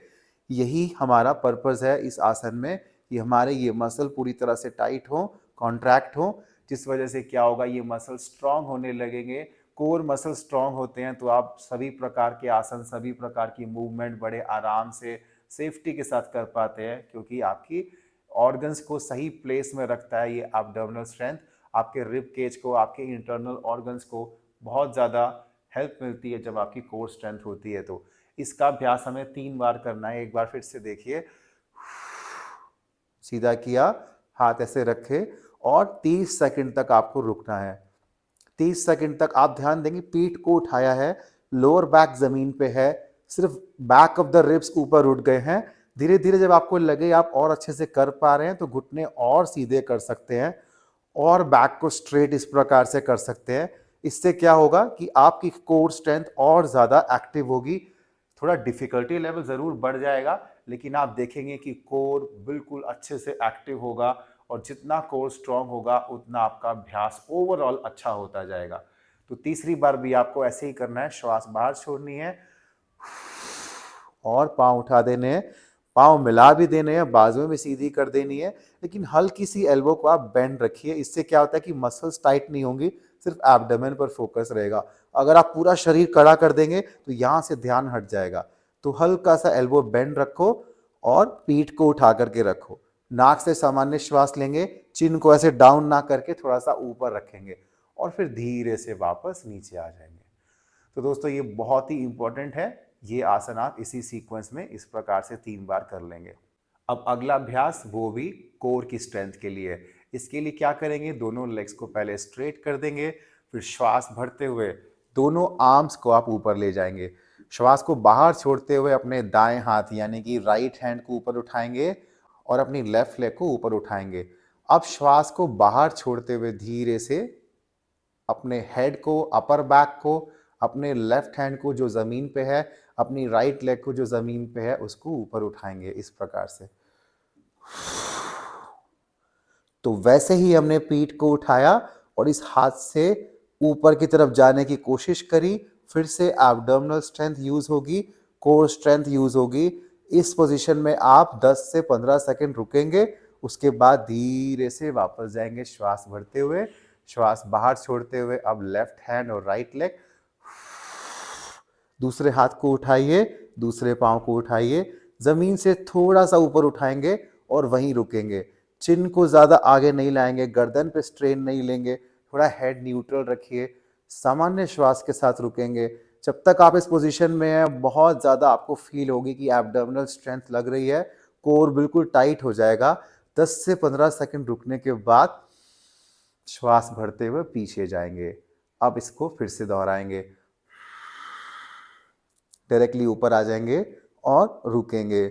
यही हमारा पर्पस है इस आसन में कि हमारे ये मसल पूरी तरह से टाइट हो, कॉन्ट्रैक्ट हो, जिस वजह से क्या होगा, ये मसल स्ट्रांग होने लगेंगे। कोर मसल स्ट्रांग होते हैं तो आप सभी प्रकार के आसन, सभी प्रकार की मूवमेंट बड़े आराम से सेफ्टी के साथ कर पाते हैं, क्योंकि आपकी ऑर्गन्स को सही प्लेस में रखता है ये एब्डोमिनल स्ट्रेंथ। आपके रिब केज को, आपके इंटरनल ऑर्गन्स को बहुत ज़्यादा हेल्प मिलती है जब आपकी कोर स्ट्रेंथ होती है। तो इसका अभ्यास हमें 3 बार करना है। एक बार फिर से देखिए, सीधा किया, हाथ ऐसे रखे और 30 सेकंड तक आपको रुकना है। 30 सेकंड तक आप ध्यान देंगे, पीठ को उठाया है, लोअर बैक जमीन पे है, सिर्फ बैक ऑफ द रिब्स ऊपर उठ गए हैं। धीरे धीरे जब आपको लगे आप और अच्छे से कर पा रहे हैं तो घुटने और सीधे कर सकते हैं और बैक को स्ट्रेट इस प्रकार से कर सकते हैं। इससे क्या होगा कि आपकी कोर स्ट्रेंथ और ज्यादा एक्टिव होगी। थोड़ा डिफिकल्टी लेवल जरूर बढ़ जाएगा, लेकिन आप देखेंगे कि कोर बिल्कुल अच्छे से एक्टिव होगा और जितना कोर स्ट्रांग होगा उतना आपका अभ्यास ओवरऑल अच्छा होता जाएगा। तो तीसरी बार भी आपको ऐसे ही करना है, श्वास बाहर छोड़नी है और पांव उठा देने हैं, पांव मिला भी देने हैं, बाजुएं भी सीधी कर देनी है, लेकिन हल्की सी एल्बो को आप बेंड रखिए। इससे क्या होता है कि मसल्स टाइट नहीं होंगी, सिर्फ एब्डोमेन पर फोकस रहेगा। अगर आप पूरा शरीर कड़ा कर देंगे तो यहां से ध्यान हट जाएगा। तो हल्का सा एल्बो बेंड रखो और पीठ को उठा करके रखो। नाक से सामान्य श्वास लेंगे, चिन को ऐसे डाउन ना करके थोड़ा सा ऊपर रखेंगे और फिर धीरे से वापस नीचे आ जाएंगे। तो दोस्तों, ये बहुत ही इंपॉर्टेंट है। ये आसन आप इसी सीक्वेंस में इस प्रकार से 3 बार कर लेंगे। अब अगला अभ्यास वो भी कोर की स्ट्रेंथ के लिए। इसके लिए क्या करेंगे, दोनों लेग्स को पहले स्ट्रेट कर देंगे, फिर श्वास भरते हुए दोनों आर्म्स को आप ऊपर ले जाएंगे। श्वास को बाहर छोड़ते हुए अपने दाएं हाथ यानी कि राइट हैंड को ऊपर उठाएंगे और अपनी लेफ्ट लेग को ऊपर उठाएंगे। अब श्वास को बाहर छोड़ते हुए धीरे से अपने हेड को, अपर बैक को, अपने लेफ्ट हैंड को जो जमीन पे है, अपनी राइट लेग को जो जमीन पे है, उसको ऊपर उठाएंगे इस प्रकार से। तो वैसे ही हमने पीठ को उठाया और इस हाथ से ऊपर की तरफ जाने की कोशिश करी, फिर से एब्डोमिनल स्ट्रेंथ यूज होगी, कोर स्ट्रेंथ यूज होगी। इस पोजीशन में आप 10 से 15 सेकंड रुकेंगे, उसके बाद धीरे से वापस जाएंगे श्वास भरते हुए, श्वास बाहर छोड़ते हुए। अब लेफ्ट हैंड और राइट लेग, दूसरे हाथ को उठाइए, दूसरे पांव को उठाइए, जमीन से थोड़ा सा ऊपर उठाएंगे और वहीं रुकेंगे। चिन को ज्यादा आगे नहीं लाएंगे, गर्दन पे स्ट्रेन नहीं लेंगे, थोड़ा हेड न्यूट्रल रखिए, सामान्य श्वास के साथ रुकेंगे। जब तक आप इस पोजीशन में हैं, बहुत ज्यादा आपको फील होगी कि एब्डोमिनल स्ट्रेंथ लग रही है, कोर बिल्कुल टाइट हो जाएगा। 10 से 15 सेकंड रुकने के बाद श्वास भरते हुए पीछे जाएंगे। अब इसको फिर से दोहराएंगे, डायरेक्टली ऊपर आ जाएंगे और रुकेंगे।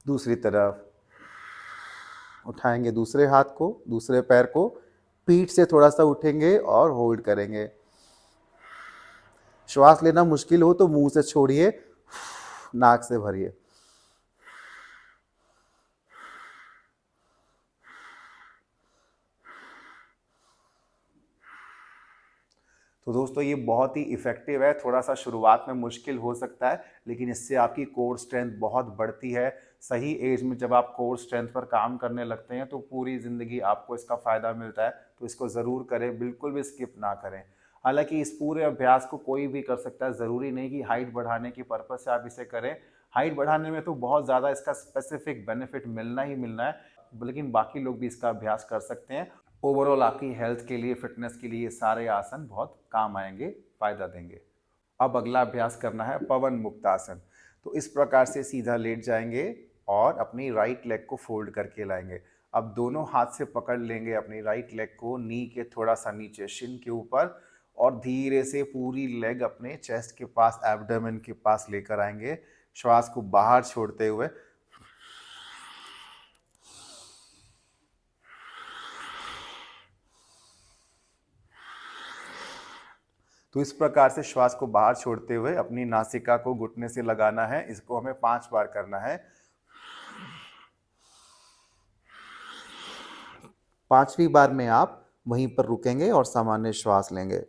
दूसरी तरफ उठाएंगे, दूसरे हाथ को, दूसरे पैर को, पीठ से थोड़ा सा उठेंगे और होल्ड करेंगे। श्वास लेना मुश्किल हो तो मुंह से छोड़िए, नाक से भरिए। तो दोस्तों ये बहुत ही इफेक्टिव है। थोड़ा सा शुरुआत में मुश्किल हो सकता है, लेकिन इससे आपकी कोर स्ट्रेंथ बहुत बढ़ती है। सही एज में जब आप कोर स्ट्रेंथ पर काम करने लगते हैं तो पूरी ज़िंदगी आपको इसका फ़ायदा मिलता है। तो इसको ज़रूर करें, बिल्कुल भी स्किप ना करें। हालांकि इस पूरे अभ्यास को कोई भी कर सकता है, ज़रूरी नहीं कि हाइट बढ़ाने की पर्पज़ से आप इसे करें। हाइट बढ़ाने में तो बहुत ज़्यादा इसका स्पेसिफिक बेनिफिट मिलना ही मिलना है, लेकिन बाकी लोग भी इसका अभ्यास कर सकते हैं। ओवरऑल आपकी हेल्थ के लिए, फिटनेस के लिए ये सारे आसन बहुत काम आएंगे, फायदा देंगे। अब अगला अभ्यास करना है पवन मुक्त आसन। तो इस प्रकार से सीधा लेट जाएंगे और अपनी राइट लेग को फोल्ड करके लाएंगे। अब दोनों हाथ से पकड़ लेंगे अपनी राइट लेग को नी के थोड़ा सा नीचे, शिन के ऊपर, और धीरे से पूरी लेग अपने चेस्ट के पास, एब्डोमेन के पास लेकर आएंगे, श्वास को बाहर छोड़ते हुए। तो इस प्रकार से श्वास को बाहर छोड़ते हुए अपनी नासिका को घुटने से लगाना है। इसको हमें 5 बार करना है। 5वीं बार में आप वहीं पर रुकेंगे और सामान्य श्वास लेंगे।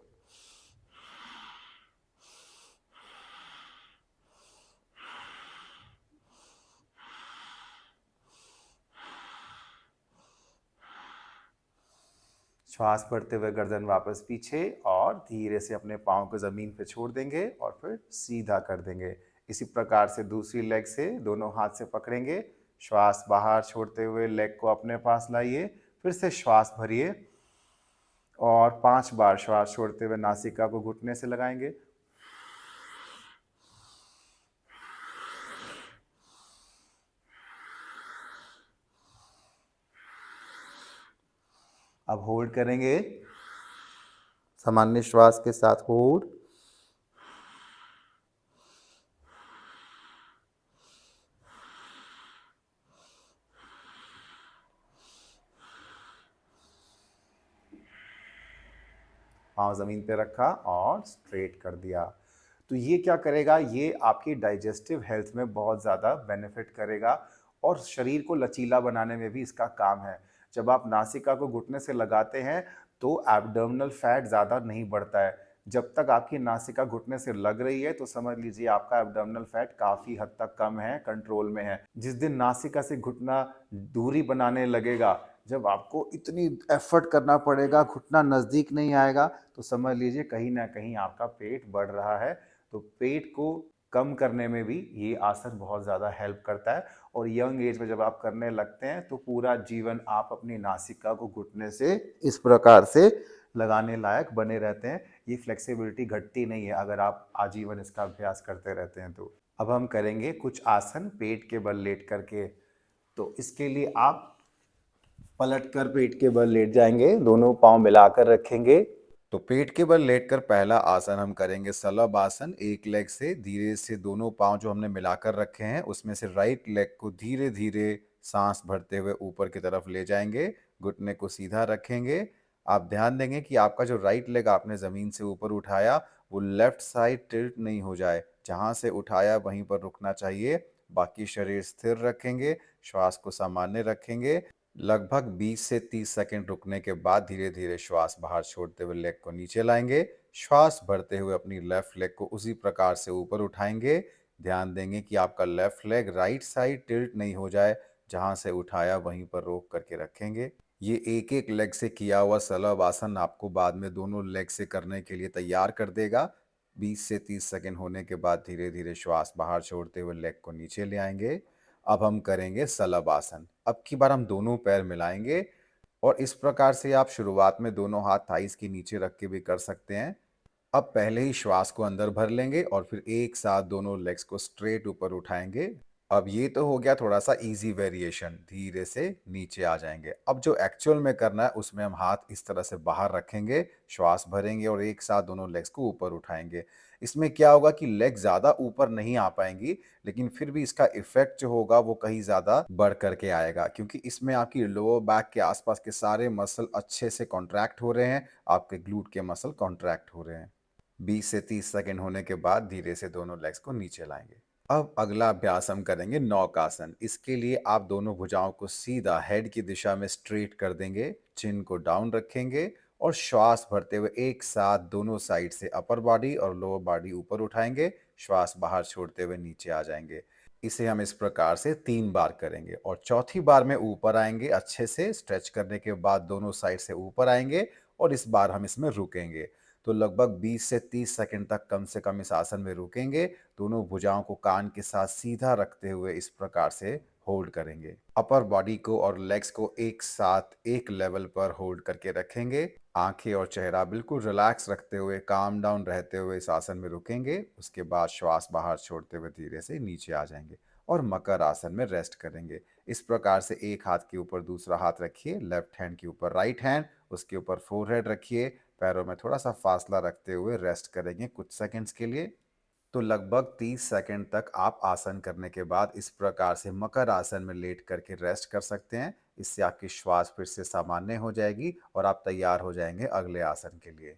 श्वास भरते हुए गर्दन वापस पीछे और धीरे से अपने पाँव को जमीन पे छोड़ देंगे और फिर सीधा कर देंगे। इसी प्रकार से दूसरी लेग से दोनों हाथ से पकड़ेंगे, श्वास बाहर छोड़ते हुए लेग को अपने पास लाइए, फिर से श्वास भरिए और 5 बार श्वास छोड़ते हुए नासिका को घुटने से लगाएंगे। अब होल्ड करेंगे, सामान्य श्वास के साथ होल्ड। पाँव ज़मीन पे रखा और स्ट्रेट कर दिया। तो ये क्या करेगा, ये आपकी डाइजेस्टिव हेल्थ में बहुत ज़्यादा बेनिफिट करेगा और शरीर को लचीला बनाने में भी इसका काम है। जब आप नासिका को घुटने से लगाते हैं तो एब्डोमिनल फैट ज़्यादा नहीं बढ़ता है। जब तक आपकी नासिका घुटने से लग रही है तो समझ लीजिए आपका एब्डोमिनल फैट काफ़ी हद तक कम है, कंट्रोल में है। जिस दिन नासिका से घुटना दूरी बनाने लगेगा, जब आपको इतनी एफर्ट करना पड़ेगा, घुटना नज़दीक नहीं आएगा, तो समझ लीजिए कहीं ना कहीं आपका पेट बढ़ रहा है। तो पेट को कम करने में भी ये आसन बहुत ज़्यादा हेल्प करता है। और यंग एज में जब आप करने लगते हैं तो पूरा जीवन आप अपनी नासिका को घुटने से इस प्रकार से लगाने लायक बने रहते हैं। ये फ्लेक्सिबिलिटी घटती नहीं है अगर आप आजीवन इसका अभ्यास करते रहते हैं तो। अब हम करेंगे कुछ आसन पेट के बल लेट करके। तो इसके लिए आप पलट कर पेट के बल लेट जाएंगे, दोनों पांव मिलाकर रखेंगे। तो पेट के बल लेटकर पहला आसन हम करेंगे शलभ आसन। एक लेग से धीरे से दोनों पांव जो हमने मिलाकर रखे हैं उसमें से राइट लेग को धीरे धीरे सांस भरते हुए ऊपर की तरफ ले जाएंगे, घुटने को सीधा रखेंगे। आप ध्यान देंगे कि आपका जो राइट लेग आपने जमीन से ऊपर उठाया वो लेफ्ट साइड टिल्ट नहीं हो जाए। जहाँ से उठाया वहीं पर रुकना चाहिए। बाकी शरीर स्थिर रखेंगे, श्वास को सामान्य रखेंगे। लगभग 20 से 30 सेकंड रुकने के बाद धीरे-धीरे श्वास बाहर छोड़ते हुए लेग को नीचे लाएंगे। श्वास भरते हुए अपनी लेफ्ट लेग को उसी प्रकार से ऊपर उठाएंगे। ध्यान देंगे कि आपका left leg right side tilt नहीं हो जाए। जहाँ से उठाया वहीं पर रोक करके रखेंगे। ये एक-एक लेग से किया हुआ शलभ आसन आपको बाद में दोनों लेग से करने के लिए तैयार कर देगा। 20 से 30 सेकंड होने के बाद धीरे-धीरे श्वास बाहर छोड़ते हुए लेग को नीचे ले आएंगे। अब हम करेंगे शलभ आसन। अब की बार हम दोनों पैर मिलाएंगे और इस प्रकार से आप शुरुआत में दोनों हाथ थाइस के नीचे रख के भी कर सकते हैं। अब पहले ही श्वास को अंदर भर लेंगे और फिर एक साथ दोनों लेग्स को स्ट्रेट ऊपर उठाएंगे। अब ये तो हो गया थोड़ा सा इजी वेरिएशन, धीरे से नीचे आ जाएंगे। अब जो एक्चुअल में करना है उसमें हम हाथ इस तरह से बाहर रखेंगे, श्वास भरेंगे और एक साथ दोनों लेग्स को ऊपर उठाएंगे। इसमें क्या होगा कि लेग ज्यादा ऊपर नहीं आ पाएंगी, लेकिन फिर भी इसका इफेक्ट जो होगा वो कहीं ज्यादा बढ़ करके आएगा, क्योंकि इसमें आपकी लोअर बैक के आसपास के सारे मसल अच्छे से कॉन्ट्रैक्ट हो रहे हैं, आपके ग्लूट के मसल कॉन्ट्रैक्ट हो रहे हैं। 20 से 30 सेकंड होने के बाद धीरे से दोनों लेग्स को नीचे लाएंगे। अब अगला अभ्यास हम करेंगे नौकासन। इसके लिए आप दोनों भुजाओं को सीधा हेड की दिशा में स्ट्रेट कर देंगे, चिन को डाउन रखेंगे और श्वास भरते हुए एक साथ दोनों साइड से अपर बॉडी और लोअर बॉडी ऊपर उठाएंगे, श्वास बाहर छोड़ते हुए नीचे आ जाएंगे। इसे हम इस प्रकार से 3 बार करेंगे और चौथी बार में ऊपर आएंगे, अच्छे से स्ट्रेच करने के बाद दोनों साइड से ऊपर आएंगे और इस बार हम इसमें रुकेंगे। तो लगभग 20 से 30 सेकंड तक कम से कम इस आसन में रुकेंगे। दोनों भुजाओं को कान के साथ सीधा रखते हुए इस प्रकार से होल्ड करेंगे। अपर बॉडी को और लेग्स को एक साथ एक लेवल पर होल्ड करके रखेंगे। आंखें और चेहरा बिल्कुल रिलैक्स रखते हुए, काम डाउन रहते हुए इस आसन में रुकेंगे। उसके बाद श्वास बाहर छोड़ते हुए धीरे से नीचे आ जाएंगे और मकर आसन में रेस्ट करेंगे। इस प्रकार से एक हाथ के ऊपर दूसरा हाथ रखिए, लेफ्ट हैंड के ऊपर राइट हैंड, उसके ऊपर फोरहेड रखिए, पैरों में थोड़ा सा फासला रखते हुए रेस्ट करेंगे कुछ सेकंड्स के लिए। तो लगभग 30 सेकंड तक आप आसन करने के बाद इस प्रकार से मकर आसन में लेट करके रेस्ट कर सकते हैं। इससे आपकी श्वास फिर से सामान्य हो जाएगी और आप तैयार हो जाएंगे अगले आसन के लिए।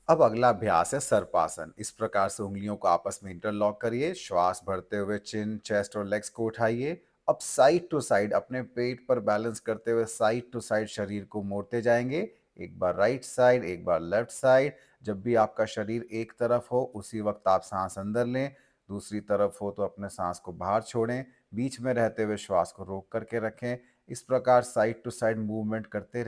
अब अगला अभ्यास है सर्पासन। इस प्रकार से उंगलियों को आपस में इंटरलॉक करिए, श्वास भरते हुए चिन, चेस्ट और लेग्स को उठाइए। अब साइड टू साइड अपने पेट पर बैलेंस करते हुए साइड टू साइड शरीर को मोड़ते जाएंगे। एक बार राइट साइड, एक बार लेफ्ट साइड। जब भी आपका शरीर एक तरफ हो उसी वक्त आप सांस अंदर लें, दूसरी तरफ हो तो अपने सांस को बाहर छोड़ें। बीच में रहते हुए श्वास को रोक करके रखें। इस प्रकार साइड टू साइड मूवमेंट करते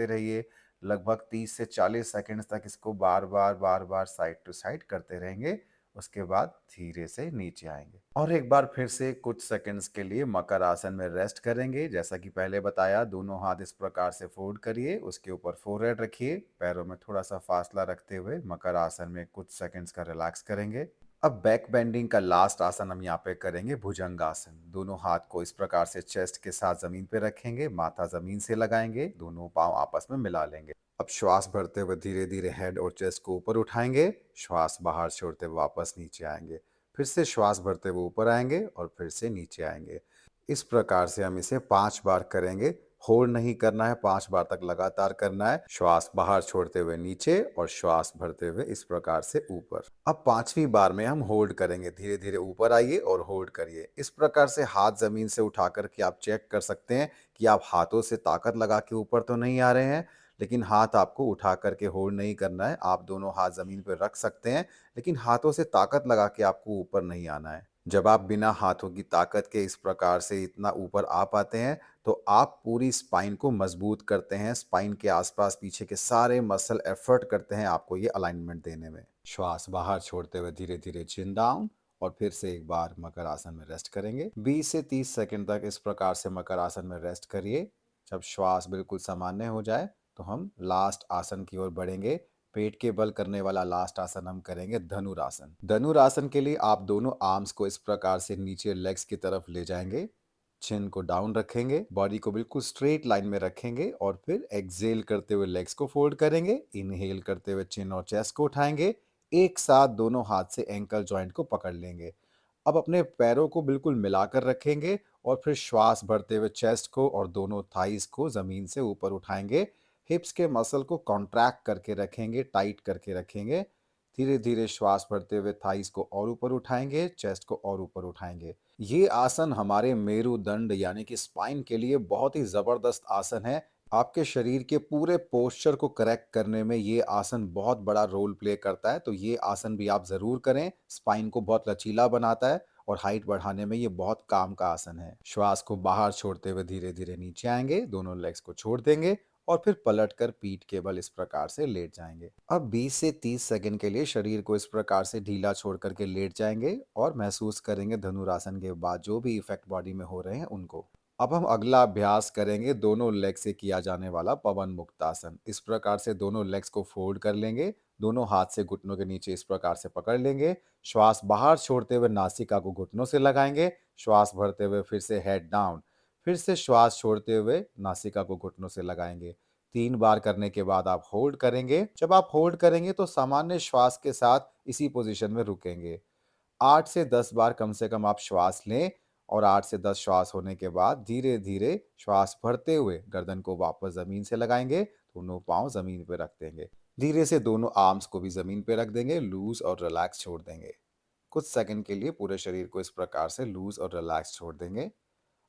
रहिए। लगभग 30 से 40 सेकंड तक इसको बार बार साइड टू साइड करते रहेंगे। उसके बाद धीरे से नीचे आएंगे और एक बार फिर से कुछ सेकंड्स के लिए मकर आसन में रेस्ट करेंगे। जैसा कि पहले बताया, दोनों हाथ इस प्रकार से फोल्ड करिए, उसके ऊपर फोरहेड रखिए, पैरों में थोड़ा सा फासला रखते हुए मकर आसन में कुछ सेकंड्स का रिलैक्स करेंगे। अब बैक बेंडिंग का लास्ट आसन हम यहाँ पे करेंगे भुजंग आसन। दोनों हाथ को इस प्रकार से चेस्ट के साथ जमीन पे रखेंगे, माथा जमीन से लगाएंगे, दोनों पांव आपस में मिला लेंगे। अब श्वास भरते हुए धीरे धीरे हेड और चेस्ट को ऊपर उठाएंगे, श्वास बाहर छोड़ते हुए वापस नीचे आएंगे। फिर से श्वास भरते हुए ऊपर आएंगे और फिर से नीचे आएंगे। इस प्रकार से हम इसे 5 बार करेंगे। होल्ड नहीं करना है, 5 बार तक लगातार करना है। श्वास बाहर छोड़ते हुए नीचे और श्वास भरते हुए इस प्रकार से ऊपर। अब 5वीं बार में हम होल्ड करेंगे, धीरे धीरे ऊपर आइए और होल्ड करिए। इस प्रकार से हाथ जमीन से उठा करके आप चेक कर सकते हैं कि आप हाथों से ताकत लगा के ऊपर तो नहीं आ रहे हैं, लेकिन हाथ आपको उठा करके होल्ड नहीं करना है। आप दोनों हाथ जमीन पर रख सकते हैं, लेकिन हाथों से ताकत लगा के आपको ऊपर नहीं आना है। जब आप बिना हाथों की ताकत के इस प्रकार से इतना ऊपर आ पाते हैं तो आप पूरी स्पाइन को मजबूत करते हैं। स्पाइन के आसपास पीछे के सारे मसल एफर्ट करते हैं आपको ये अलाइनमेंट देने में। श्वास बाहर छोड़ते हुए धीरे धीरे चिन डाउन और फिर से एक बार मकर आसन में रेस्ट करेंगे। 20 से 30 सेकंड तक इस प्रकार से मकर आसन में रेस्ट करिए। जब श्वास बिल्कुल सामान्य हो जाए तो हम लास्ट आसन की ओर बढ़ेंगे। पेट के बल करने वाला लास्ट आसन हम करेंगे धनुरासन। धनुरासन के लिए आप दोनों आर्म्स को इस प्रकार से नीचे लेग्स की तरफ ले जाएंगे, चिन को डाउन रखेंगे, बॉडी को बिल्कुल स्ट्रेट लाइन में रखेंगे और फिर एक्सहेल करते हुए लेग्स को फोल्ड करेंगे। इनहेल करते हुए चिन और चेस्ट को उठाएंगे, एक साथ दोनों हाथ से एंकल जॉइंट को पकड़ लेंगे। अब अपने पैरों को बिल्कुल मिलाकर रखेंगे और फिर श्वास भरते हुए चेस्ट को और दोनों थाइस को जमीन से ऊपर उठाएंगे। हिप्स के मसल को कॉन्ट्रैक्ट करके रखेंगे, टाइट करके रखेंगे। धीरे धीरे श्वास भरते हुए थाइस को और ऊपर उठाएंगे, चेस्ट को और ऊपर उठाएंगे। ये आसन हमारे मेरुदंड यानी कि स्पाइन के लिए बहुत ही जबरदस्त आसन है। आपके शरीर के पूरे पोस्चर को करेक्ट करने में ये आसन बहुत बड़ा रोल प्ले करता है, तो ये आसन भी आप जरूर करें। स्पाइन को बहुत लचीला बनाता है और हाइट बढ़ाने में ये बहुत काम का आसन है। श्वास को बाहर छोड़ते हुए धीरे धीरे नीचे आएंगे, दोनों लेग्स को छोड़ देंगे और फिर पलटकर पीठ के बल इस प्रकार से लेट जाएंगे। अब 20 से 30 सेकंड के लिए शरीर को इस प्रकार से ढीला छोड़ करके लेट जाएंगे और महसूस करेंगे धनुरासन के बाद जो भी इफेक्ट बॉडी में हो रहे हैं उनको। अब हम अगला अभ्यास करेंगे दोनों लेग से किया जाने वाला पवन मुक्तासन। इस प्रकार से दोनों लेग्स को फोल्ड कर लेंगे, दोनों हाथ से घुटनों के नीचे इस प्रकार से पकड़ लेंगे, श्वास बाहर छोड़ते हुए नासिका को घुटनों से लगाएंगे, श्वास भरते हुए फिर से हेड डाउन, फिर से श्वास छोड़ते हुए नासिका को घुटनों से लगाएंगे। 3 बार करने के बाद आप होल्ड करेंगे। जब आप होल्ड करेंगे तो सामान्य श्वास के साथ इसी पोजीशन में रुकेंगे। 8 से 10 बार कम से कम आप श्वास लें और 8 से 10 श्वास होने के बाद धीरे धीरे श्वास भरते हुए गर्दन को वापस जमीन से लगाएंगे, दोनों पांव जमीन पे रख देंगे। धीरे से दोनों आर्म्स को भी जमीन पे रख देंगे, लूज और रिलैक्स छोड़ देंगे। कुछ सेकंड के लिए पूरे शरीर को इस प्रकार से लूज और रिलैक्स छोड़ देंगे।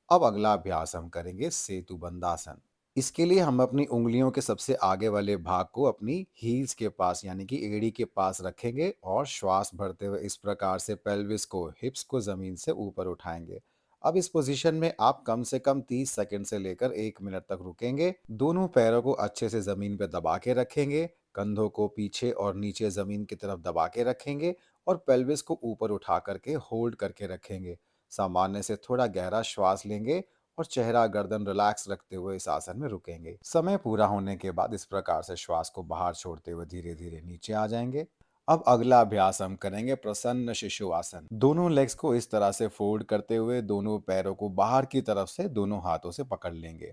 अब अगला अभ्यास हम करेंगे सेतु बंदासन। इसके लिए हम अपनी उंगलियों के सबसे आगे वाले भाग को अपनी हील्स के पास यानी कि एड़ी के पास रखेंगे और श्वास भरते हुए इस प्रकार से पेल्विस को, हिप्स को जमीन से ऊपर उठाएंगे। अब इस पोजीशन में आप कम से कम 30 सेकंड से लेकर 1 मिनट तक रुकेंगे। दोनों पैरों को अच्छे से जमीन पर दबा के रखेंगे, कंधों को पीछे और नीचे जमीन की तरफ दबा के रखेंगे और पेल्विस को ऊपर उठा करके होल्ड करके रखेंगे। सामान्य से थोड़ा गहरा श्वास लेंगे और चेहरा गर्दन रिलैक्स रखते हुए इस आसन में रुकेंगे। समय पूरा होने के बाद इस प्रकार से श्वास को बाहर छोड़ते हुए धीरे धीरे नीचे आ जाएंगे। अब अगला अभ्यास हम करेंगे प्रसन्न शिशु आसन। दोनों लेग्स को इस तरह से फोल्ड करते हुए दोनों पैरों को बाहर की तरफ से दोनों हाथों से पकड़ लेंगे।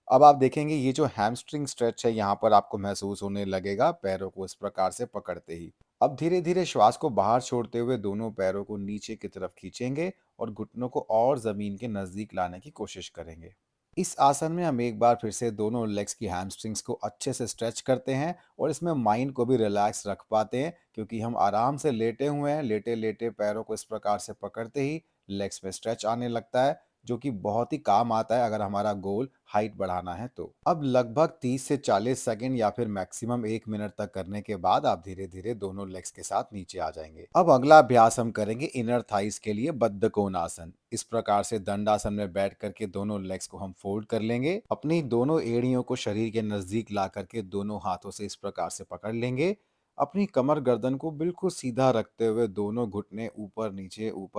अब आप देखेंगे ये जो हैमस्ट्रिंग स्ट्रेच है यहाँ पर आपको महसूस होने लगेगा पैरों को इस प्रकार से पकड़ते ही। अब धीरे धीरे श्वास को बाहर छोड़ते हुए दोनों पैरों को नीचे की तरफ खींचेंगे और घुटनों को और जमीन के नजदीक लाने की कोशिश करेंगे। इस आसन में हम एक बार फिर से दोनों लेग्स की हैमस्ट्रिंग्स को अच्छे से स्ट्रेच करते हैं और इसमें माइंड को भी रिलैक्स रख पाते हैं क्योंकि हम आराम से लेटे हुए हैं। लेटे लेटे पैरों को इस प्रकार से पकड़ते ही लेग्स में स्ट्रेच आने लगता है जो कि बहुत ही काम आता है अगर हमारा गोल हाइट बढ़ाना है तो। अब लगभग 30 से 40 सेकंड या फिर मैक्सिमम 1 मिनट तक करने के बाद आप धीरे धीरे दोनों लेग्स के साथ नीचे आ जाएंगे। अब अगला अभ्यास हम करेंगे इनर थाइस के लिए बद्ध कोणासन। इस प्रकार से दंडासन में बैठ करके दोनों लेग्स को हम फोल्ड कर लेंगे, अपनी दोनों एड़ियों को शरीर के नजदीक ला करके दोनों हाथों से इस प्रकार से पकड़ लेंगे। अपनी कमर गर्दन को बिल्कुल सीधा रखते हुए दोनों घुटने ऊपर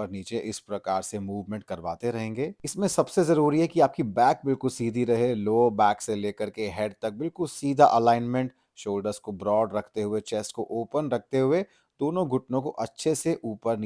नीचे इस प्रकार से मूवमेंट करवाते रहेंगे। इसमें सबसे जरूरी है कि आपकी बैक बिल्कुल सीधी रहे, लोअर बैक से लेकर के हेड तक बिल्कुल सीधा अलाइनमेंट, शोल्डर्स को ब्रॉड रखते हुए, चेस्ट को ओपन रखते हुए दोनों घुटनों को अच्छे से ऊपर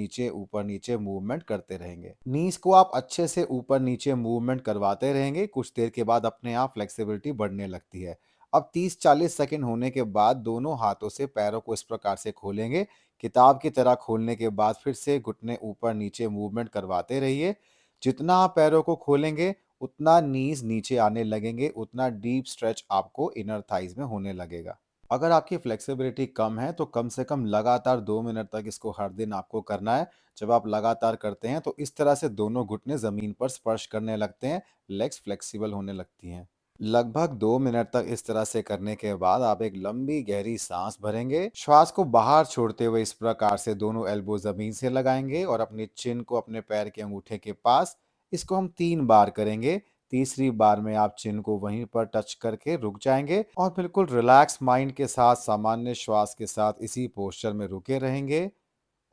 नीचे मूवमेंट करते रहेंगे। नीज को आप अच्छे से ऊपर नीचे मूवमेंट करवाते रहेंगे। कुछ देर के बाद अपने आप फ्लेक्सिबिलिटी बढ़ने लगती है। अब 30-40 सेकंड होने के बाद दोनों हाथों से पैरों को इस प्रकार से खोलेंगे। किताब की तरह खोलने के बाद फिर से घुटने ऊपर नीचे मूवमेंट करवाते रहिए। जितना आप पैरों को खोलेंगे उतना नीज नीचे आने लगेंगे, उतना डीप स्ट्रेच आपको इनर थाइज में होने लगेगा। अगर आपकी फ्लेक्सिबिलिटी कम है तो कम से कम लगातार 2 मिनट तक इसको हर दिन आपको करना है। जब आप लगातार करते हैं तो इस तरह से दोनों घुटने जमीन पर स्पर्श करने लगते हैं, लेग्स फ्लेक्सिबल होने लगती हैं। लगभग 2 मिनट तक इस तरह से करने के बाद आप एक लंबी गहरी सांस भरेंगे। श्वास को बाहर छोड़ते हुए इस प्रकार से दोनों एल्बो जमीन से लगाएंगे और अपनी चिन को अपने पैर के अंगूठे के पास, इसको हम 3 बार करेंगे। तीसरी बार में आप चिन को वहीं पर टच करके रुक जाएंगे और बिल्कुल रिलैक्स माइंड के साथ सामान्य श्वास के साथ इसी पोस्चर में रुके रहेंगे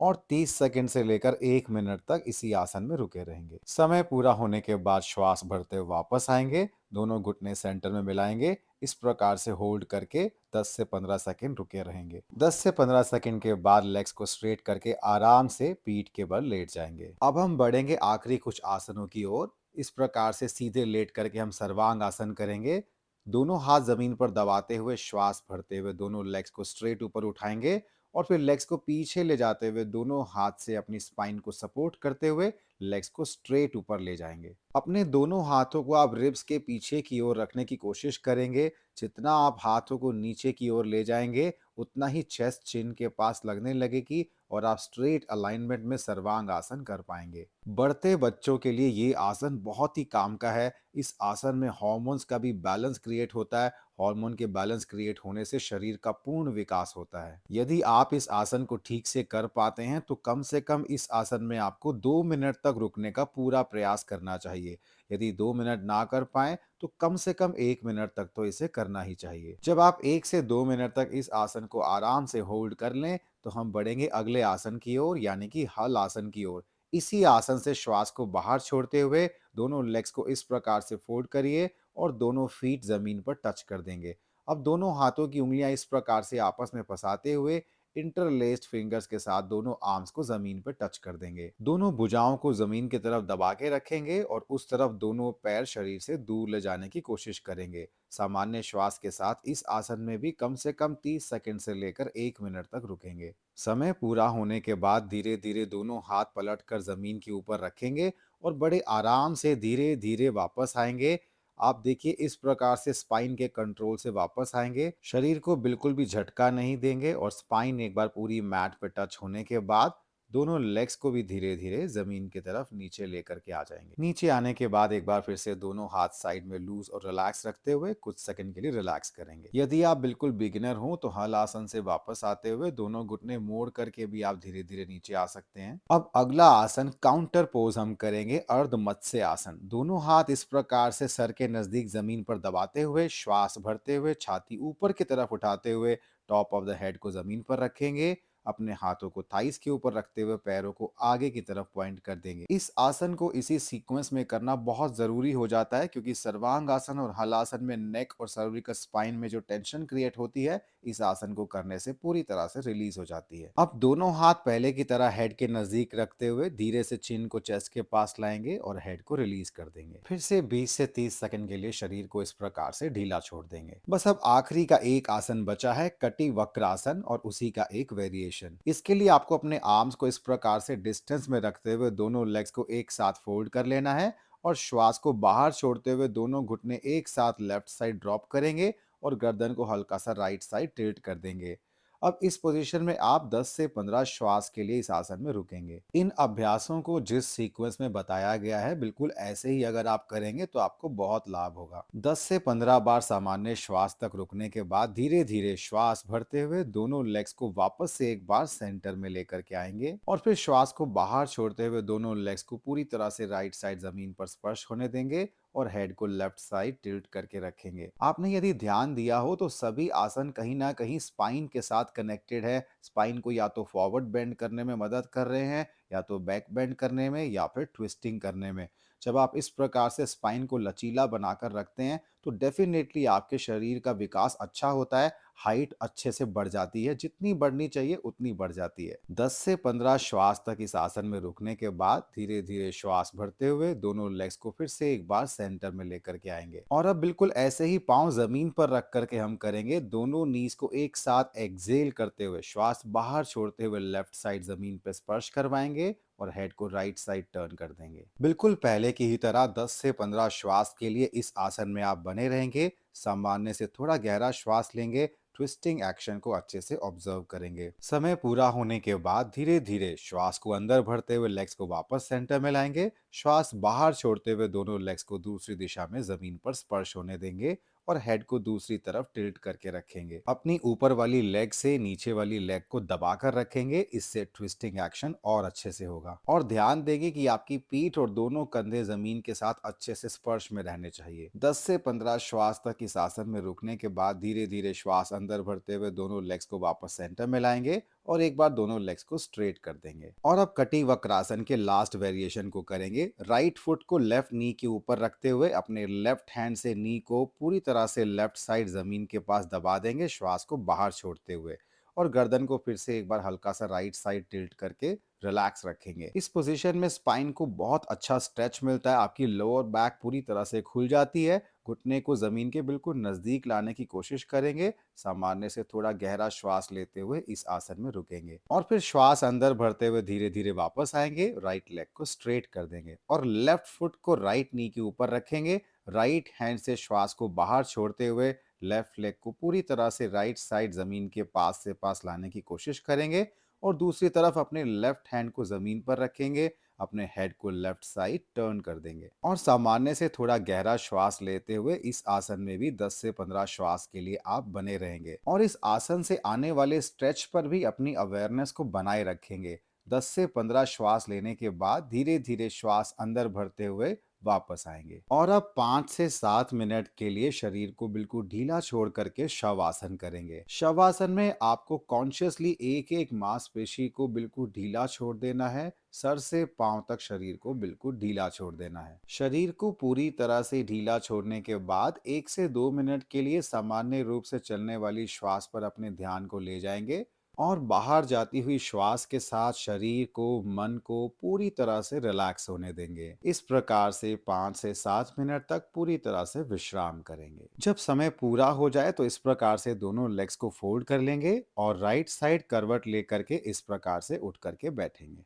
और 30 सेकंड से लेकर 1 मिनट तक इसी आसन में रुके रहेंगे। समय पूरा होने के बाद श्वास भरते हुए वापस आएंगे, दोनों घुटने सेंटर में मिलाएंगे, इस प्रकार से होल्ड करके 10 से 15 सेकंड रुके रहेंगे। 10 से 15 सेकंड के बाद लेग्स को स्ट्रेट करके आराम से पीठ के बल लेट जाएंगे। अब हम बढ़ेंगे आखिरी कुछ आसनों की ओर। इस प्रकार से सीधे लेट करके हम सर्वांग आसन करेंगे। दोनों हाथ जमीन पर दबाते हुए श्वास भरते हुए दोनों लेग्स को स्ट्रेट ऊपर उठाएंगे और फिर लेग्स को पीछे ले जाते हुए दोनों हाथ से अपनी स्पाइन को सपोर्ट करते हुए लेग्स को स्ट्रेट ऊपर ले जाएंगे। अपने दोनों हाथों को आप रिब्स के पीछे की ओर रखने की कोशिश करेंगे। जितना आप हाथों को नीचे की ओर ले जाएंगे उतना ही चेस्ट चिन के पास लगने लगेगी और आप स्ट्रेट अलाइनमेंट में सर्वांग आसन कर पाएंगे। बढ़ते बच्चों के लिए ये आसन बहुत ही काम का है। इस आसन में हार्मोन्स का भी बैलेंस क्रिएट होता है। हार्मोन के बैलेंस क्रिएट होने से शरीर का पूर्ण विकास होता है। यदि आप इस आसन को ठीक से कर पाते हैं तो कम से कम इस आसन में आपको 2 मिनट तक रुकने का पूरा प्रयास करना चाहिए। यदि 2 मिनट ना कर पाए तो कम से कम 1 मिनट तक तो इसे करना ही चाहिए। जब आप 1 से 2 मिनट तक इस आसन को आराम से होल्ड कर लें तो हम बढ़ेंगे अगले आसन की ओर, यानी कि हल आसन की ओर। इसी आसन से श्वास को बाहर छोड़ते हुए दोनों लेग्स को इस प्रकार से फोल्ड करिए और दोनों फीट जमीन पर टच कर देंगे। अब दोनों हाथों की उंगलियां इस प्रकार से आपस में फंसाते हुए इंटरलेस्ड फिंगर्स के साथ दोनों आर्म्स को जमीन पर टच कर देंगे। दोनों भुजाओं को जमीन की तरफ दबा के रखेंगे और उस तरफ दोनों पैर शरीर से दूर ले जाने की कोशिश करेंगे। सामान्य श्वास के साथ इस आसन में भी कम से कम 30 सेकंड से लेकर 1 मिनट तक रुकेंगे। समय पूरा होने के बाद धीरे धीरे दोनों हाथ पलट कर जमीन के ऊपर रखेंगे और बड़े आराम से धीरे धीरे वापस आएंगे। आप देखिए इस प्रकार से स्पाइन के कंट्रोल से वापस आएंगे, शरीर को बिल्कुल भी झटका नहीं देंगे और स्पाइन एक बार पूरी मैट पे टच होने के बाद दोनों लेग्स को भी धीरे धीरे जमीन की तरफ नीचे लेकर के आ जाएंगे। नीचे आने के बाद एक बार फिर से दोनों हाथ साइड में लूज और रिलैक्स रखते हुए कुछ सेकंड के लिए रिलैक्स करेंगे। यदि आप बिल्कुल बिगिनर हो तो हल आसन से वापस आते हुए दोनों घुटने मोड़ करके भी आप धीरे धीरे नीचे आ सकते हैं। अब अगला आसन काउंटर पोज हम करेंगे, अर्ध मत्स्य आसन। दोनों हाथ इस प्रकार से सर के नजदीक जमीन पर दबाते हुए श्वास भरते हुए छाती ऊपर की तरफ उठाते हुए टॉप ऑफ द हेड को जमीन पर रखेंगे। अपने हाथों को थाइस के ऊपर रखते हुए पैरों को आगे की तरफ पॉइंट कर देंगे। इस आसन को इसी सीक्वेंस में करना बहुत जरूरी हो जाता है क्योंकि सर्वांग आसन और हल आसन में नेक और सर्विकल स्पाइन में जो टेंशन क्रिएट होती है इस आसन को करने से पूरी तरह से रिलीज हो जाती है। अब दोनों हाथ पहले की तरह हेड के नजदीक रखते हुए धीरे से चिन को चेस्ट के पास लाएंगे और हेड को रिलीज कर देंगे। फिर से 20 से 30 सेकंड के लिए शरीर को इस प्रकार से ढीला छोड़ देंगे। बस अब आखिरी का एक आसन बचा है, कटी वक्रासन, और उसी का एक वेरिएशन। इसके लिए आपको अपने आर्म्स को इस प्रकार से डिस्टेंस में रखते हुए दोनों लेग्स को एक साथ फोल्ड कर लेना है और श्वास को बाहर छोड़ते हुए दोनों घुटने एक साथ लेफ्ट साइड ड्रॉप करेंगे और गर्दन को हल्का सा राइट साइड टिल्ट कर देंगे। अब इस पोजीशन में आप 10 से 15 श्वास के लिए इस आसन में रुकेंगे। इन अभ्यासों को जिस सीक्वेंस में बताया गया है बिल्कुल ऐसे ही अगर आप करेंगे तो आपको बहुत लाभ होगा। 10 से 15 बार सामान्य श्वास तक रुकने के बाद धीरे धीरे श्वास भरते हुए दोनों लेग्स को वापस से एक बार सेंटर में लेकर के आएंगे और फिर श्वास को बाहर छोड़ते हुए दोनों लेग्स को पूरी तरह से राइट साइड जमीन पर स्पर्श होने देंगे और हेड को लेफ्ट साइड टिल्ट करके रखेंगे। आपने यदि ध्यान दिया हो तो सभी आसन कहीं ना कहीं स्पाइन के साथ कनेक्टेड है। स्पाइन को या तो फॉरवर्ड बेंड करने में मदद कर रहे हैं या तो बैक बेंड करने में या फिर ट्विस्टिंग करने में। जब आप इस प्रकार से स्पाइन को लचीला बनाकर रखते हैं तो डेफिनेटली आपके शरीर का विकास अच्छा होता है, हाइट अच्छे से बढ़ जाती है, जितनी बढ़नी चाहिए उतनी बढ़ जाती है। 10 से 15 श्वास तक इस आसन में रुकने के बाद धीरे धीरे श्वास भरते हुए दोनों लेग्स को फिर से एक बार सेंटर में लेकर के आएंगे और अब बिल्कुल ऐसे ही पांव जमीन पर रख करके हम करेंगे। दोनों नीज को एक साथ एक्सेल करते हुए श्वास बाहर छोड़ते हुए लेफ्ट साइड जमीन पर स्पर्श करवाएंगे और हेड को राइट साइड टर्न कर देंगे। बिल्कुल पहले की ही तरह 10 से 15 श्वास के लिए इस आसन में आप बने रहेंगे। सामान्य से थोड़ा गहरा श्वास लेंगे, ट्विस्टिंग एक्शन को अच्छे से ऑब्जर्व करेंगे। समय पूरा होने के बाद धीरे धीरे श्वास को अंदर भरते हुए लेग्स को वापस सेंटर में लाएंगे। श्वास बाहर छोड़ते हुए दोनों लेग्स को दूसरी दिशा में जमीन पर स्पर्श होने देंगे और हेड को दूसरी तरफ टिल्ट करके रखेंगे। अपनी ऊपर वाली लेग से नीचे वाली लेग को दबाकर रखेंगे, इससे ट्विस्टिंग एक्शन और अच्छे से होगा। और ध्यान देंगे कि आपकी पीठ और दोनों कंधे जमीन के साथ अच्छे से स्पर्श में रहने चाहिए। 10 से 15 श्वास तक इस आसन में रुकने के बाद धीरे धीरे श्वास अंदर भरते हुए दोनों लेग्स को वापस सेंटर में लाएंगे और एक बार दोनों लेग्स को स्ट्रेट कर देंगे। और अब कटी वक्रासन के लास्ट वेरिएशन को करेंगे। राइट फुट को लेफ्ट नी के ऊपर रखते हुए अपने लेफ्ट हैंड से नी को पूरी तरह से लेफ्ट साइड जमीन के पास दबा देंगे, श्वास को बाहर छोड़ते हुए, और गर्दन को फिर से एक बार हल्का सा राइट साइड टिल्ट करके रिलैक्स रखेंगे। इस पोजीशन में स्पाइन को बहुत अच्छा स्ट्रेच मिलता है, आपकी लोअर बैक पूरी तरह से खुल जाती है। घुटने को जमीन के बिल्कुल नजदीक लाने की कोशिश करेंगे। सामान्य से थोड़ा गहरा श्वास लेते हुए इस आसन में रुकेंगे और फिर श्वास अंदर भरते हुए धीरे धीरे वापस आएंगे। राइट लेग को स्ट्रेट कर देंगे और लेफ्ट फुट को राइट नी के ऊपर रखेंगे। राइट हैंड से श्वास को बाहर छोड़ते हुए लेफ्ट लेग को पूरी तरह से राइट साइड जमीन के पास से पास लाने की कोशिश करेंगे और दूसरी तरफ अपने लेफ्ट हैंड को जमीन पर रखेंगे, अपने हेड को लेफ्ट साइड टर्न कर देंगे और सामान्य से थोड़ा गहरा श्वास लेते हुए इस आसन में भी 10 से 15 श्वास के लिए आप बने रहेंगे और इस आसन से आने वाले स्ट्रेच पर भी अपनी अवेयरनेस को बनाए रखेंगे। 10 से 15 श्वास लेने के बाद धीरे धीरे श्वास अंदर भरते हुए वापस आएंगे और अब 5 से 7 मिनट के लिए शरीर को बिल्कुल ढीला छोड़ करके शवासन करेंगे। शवासन में आपको कॉन्शियसली एक एक मांसपेशी को बिल्कुल ढीला छोड़ देना है, सर से पांव तक शरीर को बिल्कुल ढीला छोड़ देना है। शरीर को पूरी तरह से ढीला छोड़ने के बाद 1 से 2 मिनट के लिए सामान्य रूप से चलने वाली श्वास पर अपने ध्यान को ले जाएंगे और बाहर जाती हुई श्वास के साथ शरीर को, मन को पूरी तरह से रिलैक्स होने देंगे। इस प्रकार से 5 से 7 मिनट तक पूरी तरह से विश्राम करेंगे। जब समय पूरा हो जाए तो इस प्रकार से दोनों लेग्स को फोल्ड कर लेंगे और राइट साइड करवट लेकर के इस प्रकार से उठ करके बैठेंगे।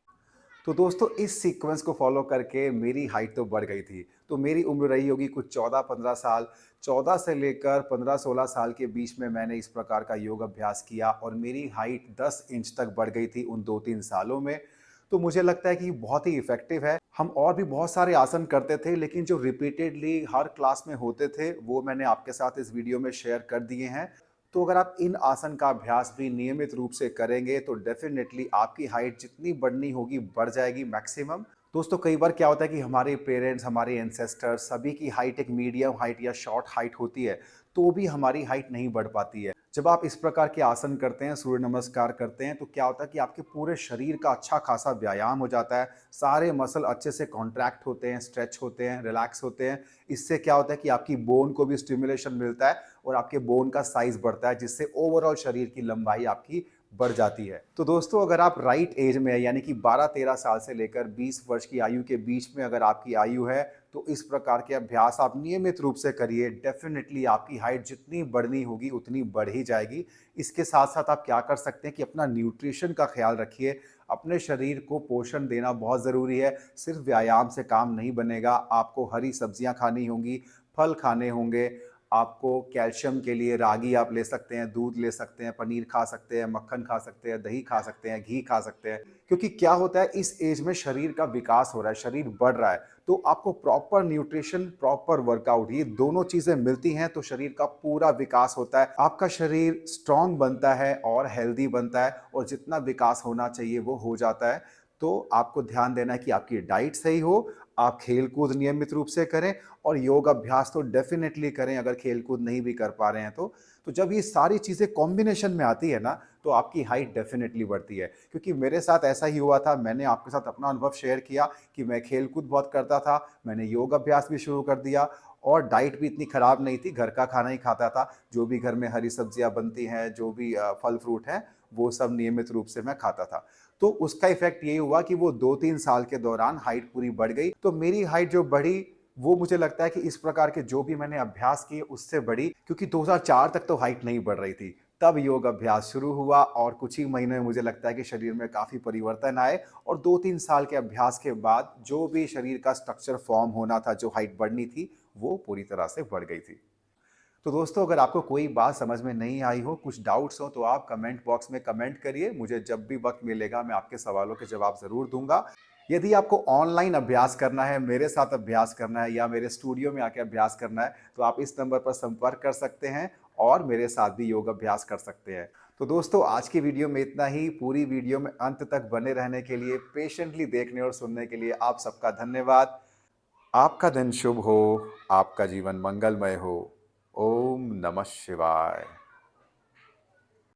तो दोस्तों इस सीक्वेंस को फॉलो करके मेरी हाइट तो बढ़ गई थी। तो मेरी उम्र रही होगी कुछ 14-15 साल। 14 से लेकर 15-16 साल के बीच में मैंने इस प्रकार का योग अभ्यास किया और मेरी हाइट 10 इंच तक बढ़ गई थी उन 2-3 सालों में। तो मुझे लगता है कि बहुत ही इफ़ेक्टिव है। हम और भी बहुत सारे आसन करते थे, लेकिन जो रिपीटेडली हर क्लास में होते थे वो मैंने आपके साथ इस वीडियो में शेयर कर दिए हैं। तो अगर आप इन आसन का अभ्यास भी नियमित रूप से करेंगे तो डेफिनेटली आपकी हाइट जितनी बढ़नी होगी बढ़ जाएगी मैक्सिमम। दोस्तों कई बार क्या होता है कि हमारे पेरेंट्स, हमारे एंसेस्टर्स सभी की हाइट एक मीडियम हाइट या शॉर्ट हाइट होती है, तो भी हमारी हाइट नहीं बढ़ पाती है। जब आप इस प्रकार के आसन करते हैं, सूर्य नमस्कार करते हैं, तो क्या होता है कि आपके पूरे शरीर का अच्छा खासा व्यायाम हो जाता है। सारे मसल अच्छे से कॉन्ट्रैक्ट होते हैं, स्ट्रेच होते हैं, रिलैक्स होते हैं। इससे क्या होता है कि आपकी बोन को भी स्टिमुलेशन मिलता है और आपके बोन का साइज बढ़ता है, जिससे ओवरऑल शरीर की लंबाई आपकी बढ़ जाती है। तो दोस्तों अगर आप राइट एज में है, यानी कि 12-13 साल से लेकर 20 वर्ष की आयु के बीच में अगर आपकी आयु है, तो इस प्रकार के अभ्यास आप नियमित रूप से करिए। डेफिनेटली आपकी हाइट जितनी बढ़नी होगी उतनी बढ़ ही जाएगी। इसके साथ साथ आप क्या कर सकते हैं कि अपना न्यूट्रिशन का ख्याल रखिए। अपने शरीर को पोषण देना बहुत ज़रूरी है। सिर्फ व्यायाम से काम नहीं बनेगा। आपको हरी सब्जियां खानी होंगी, फल खाने होंगे। आपको कैल्शियम के लिए रागी आप ले सकते हैं, दूध ले सकते हैं, पनीर खा सकते हैं, मक्खन खा सकते हैं, दही खा सकते हैं, घी खा सकते हैं। क्योंकि क्या होता है, इस एज में शरीर का विकास हो रहा है, शरीर बढ़ रहा है। तो आपको प्रॉपर न्यूट्रिशन, प्रॉपर वर्कआउट, ये दोनों चीजें मिलती हैं तो शरीर का पूरा विकास होता है। आपका शरीर स्ट्रांग बनता है और हेल्दी बनता है और जितना विकास होना चाहिए वो हो जाता है। तो आपको ध्यान देना है कि आपकी डाइट सही हो, आप खेल कूद नियमित रूप से करें और योग अभ्यास तो डेफिनेटली करें अगर खेल कूद नहीं भी कर पा रहे हैं तो जब ये सारी चीज़ें कॉम्बिनेशन में आती है ना, तो आपकी हाइट डेफिनेटली बढ़ती है। क्योंकि मेरे साथ ऐसा ही हुआ था। मैंने आपके साथ अपना अनुभव शेयर किया कि मैं खेल कूद बहुत करता था, मैंने योग अभ्यास भी शुरू कर दिया और डाइट भी इतनी खराब नहीं थी, घर का खाना ही खाता था। जो भी घर में हरी सब्जियां बनती हैं, जो भी फल फ्रूट हैं, वो सब नियमित रूप से मैं खाता था। तो उसका इफेक्ट ये हुआ कि वो 2-3 साल के दौरान हाइट पूरी बढ़ गई। तो मेरी हाइट जो बढ़ी वो मुझे लगता है कि इस प्रकार के जो भी मैंने अभ्यास किए उससे बढ़ी, क्योंकि 2004 तक तो हाइट नहीं बढ़ रही थी। तब योग अभ्यास शुरू हुआ और कुछ ही महीने में मुझे लगता है कि शरीर में काफ़ी परिवर्तन आए और 2-3 साल के अभ्यास के बाद जो भी शरीर का स्ट्रक्चर फॉर्म होना था, जो हाइट बढ़नी थी, वो पूरी तरह से बढ़ गई थी। तो दोस्तों अगर आपको कोई बात समझ में नहीं आई हो, कुछ डाउट्स हो, तो आप कमेंट बॉक्स में कमेंट करिए। मुझे जब भी वक्त मिलेगा मैं आपके सवालों के जवाब ज़रूर दूंगा। यदि आपको ऑनलाइन अभ्यास करना है, मेरे साथ अभ्यास करना है या मेरे स्टूडियो में आके अभ्यास करना है, तो आप इस नंबर पर संपर्क कर सकते हैं और मेरे साथ भी योग अभ्यास कर सकते हैं। तो दोस्तों आज की वीडियो में इतना ही। पूरी वीडियो में अंत तक बने रहने के लिए, पेशेंटली देखने और सुनने के लिए आप सबका धन्यवाद। आपका दिन शुभ हो, आपका जीवन मंगलमय हो। ओम नमः शिवाय।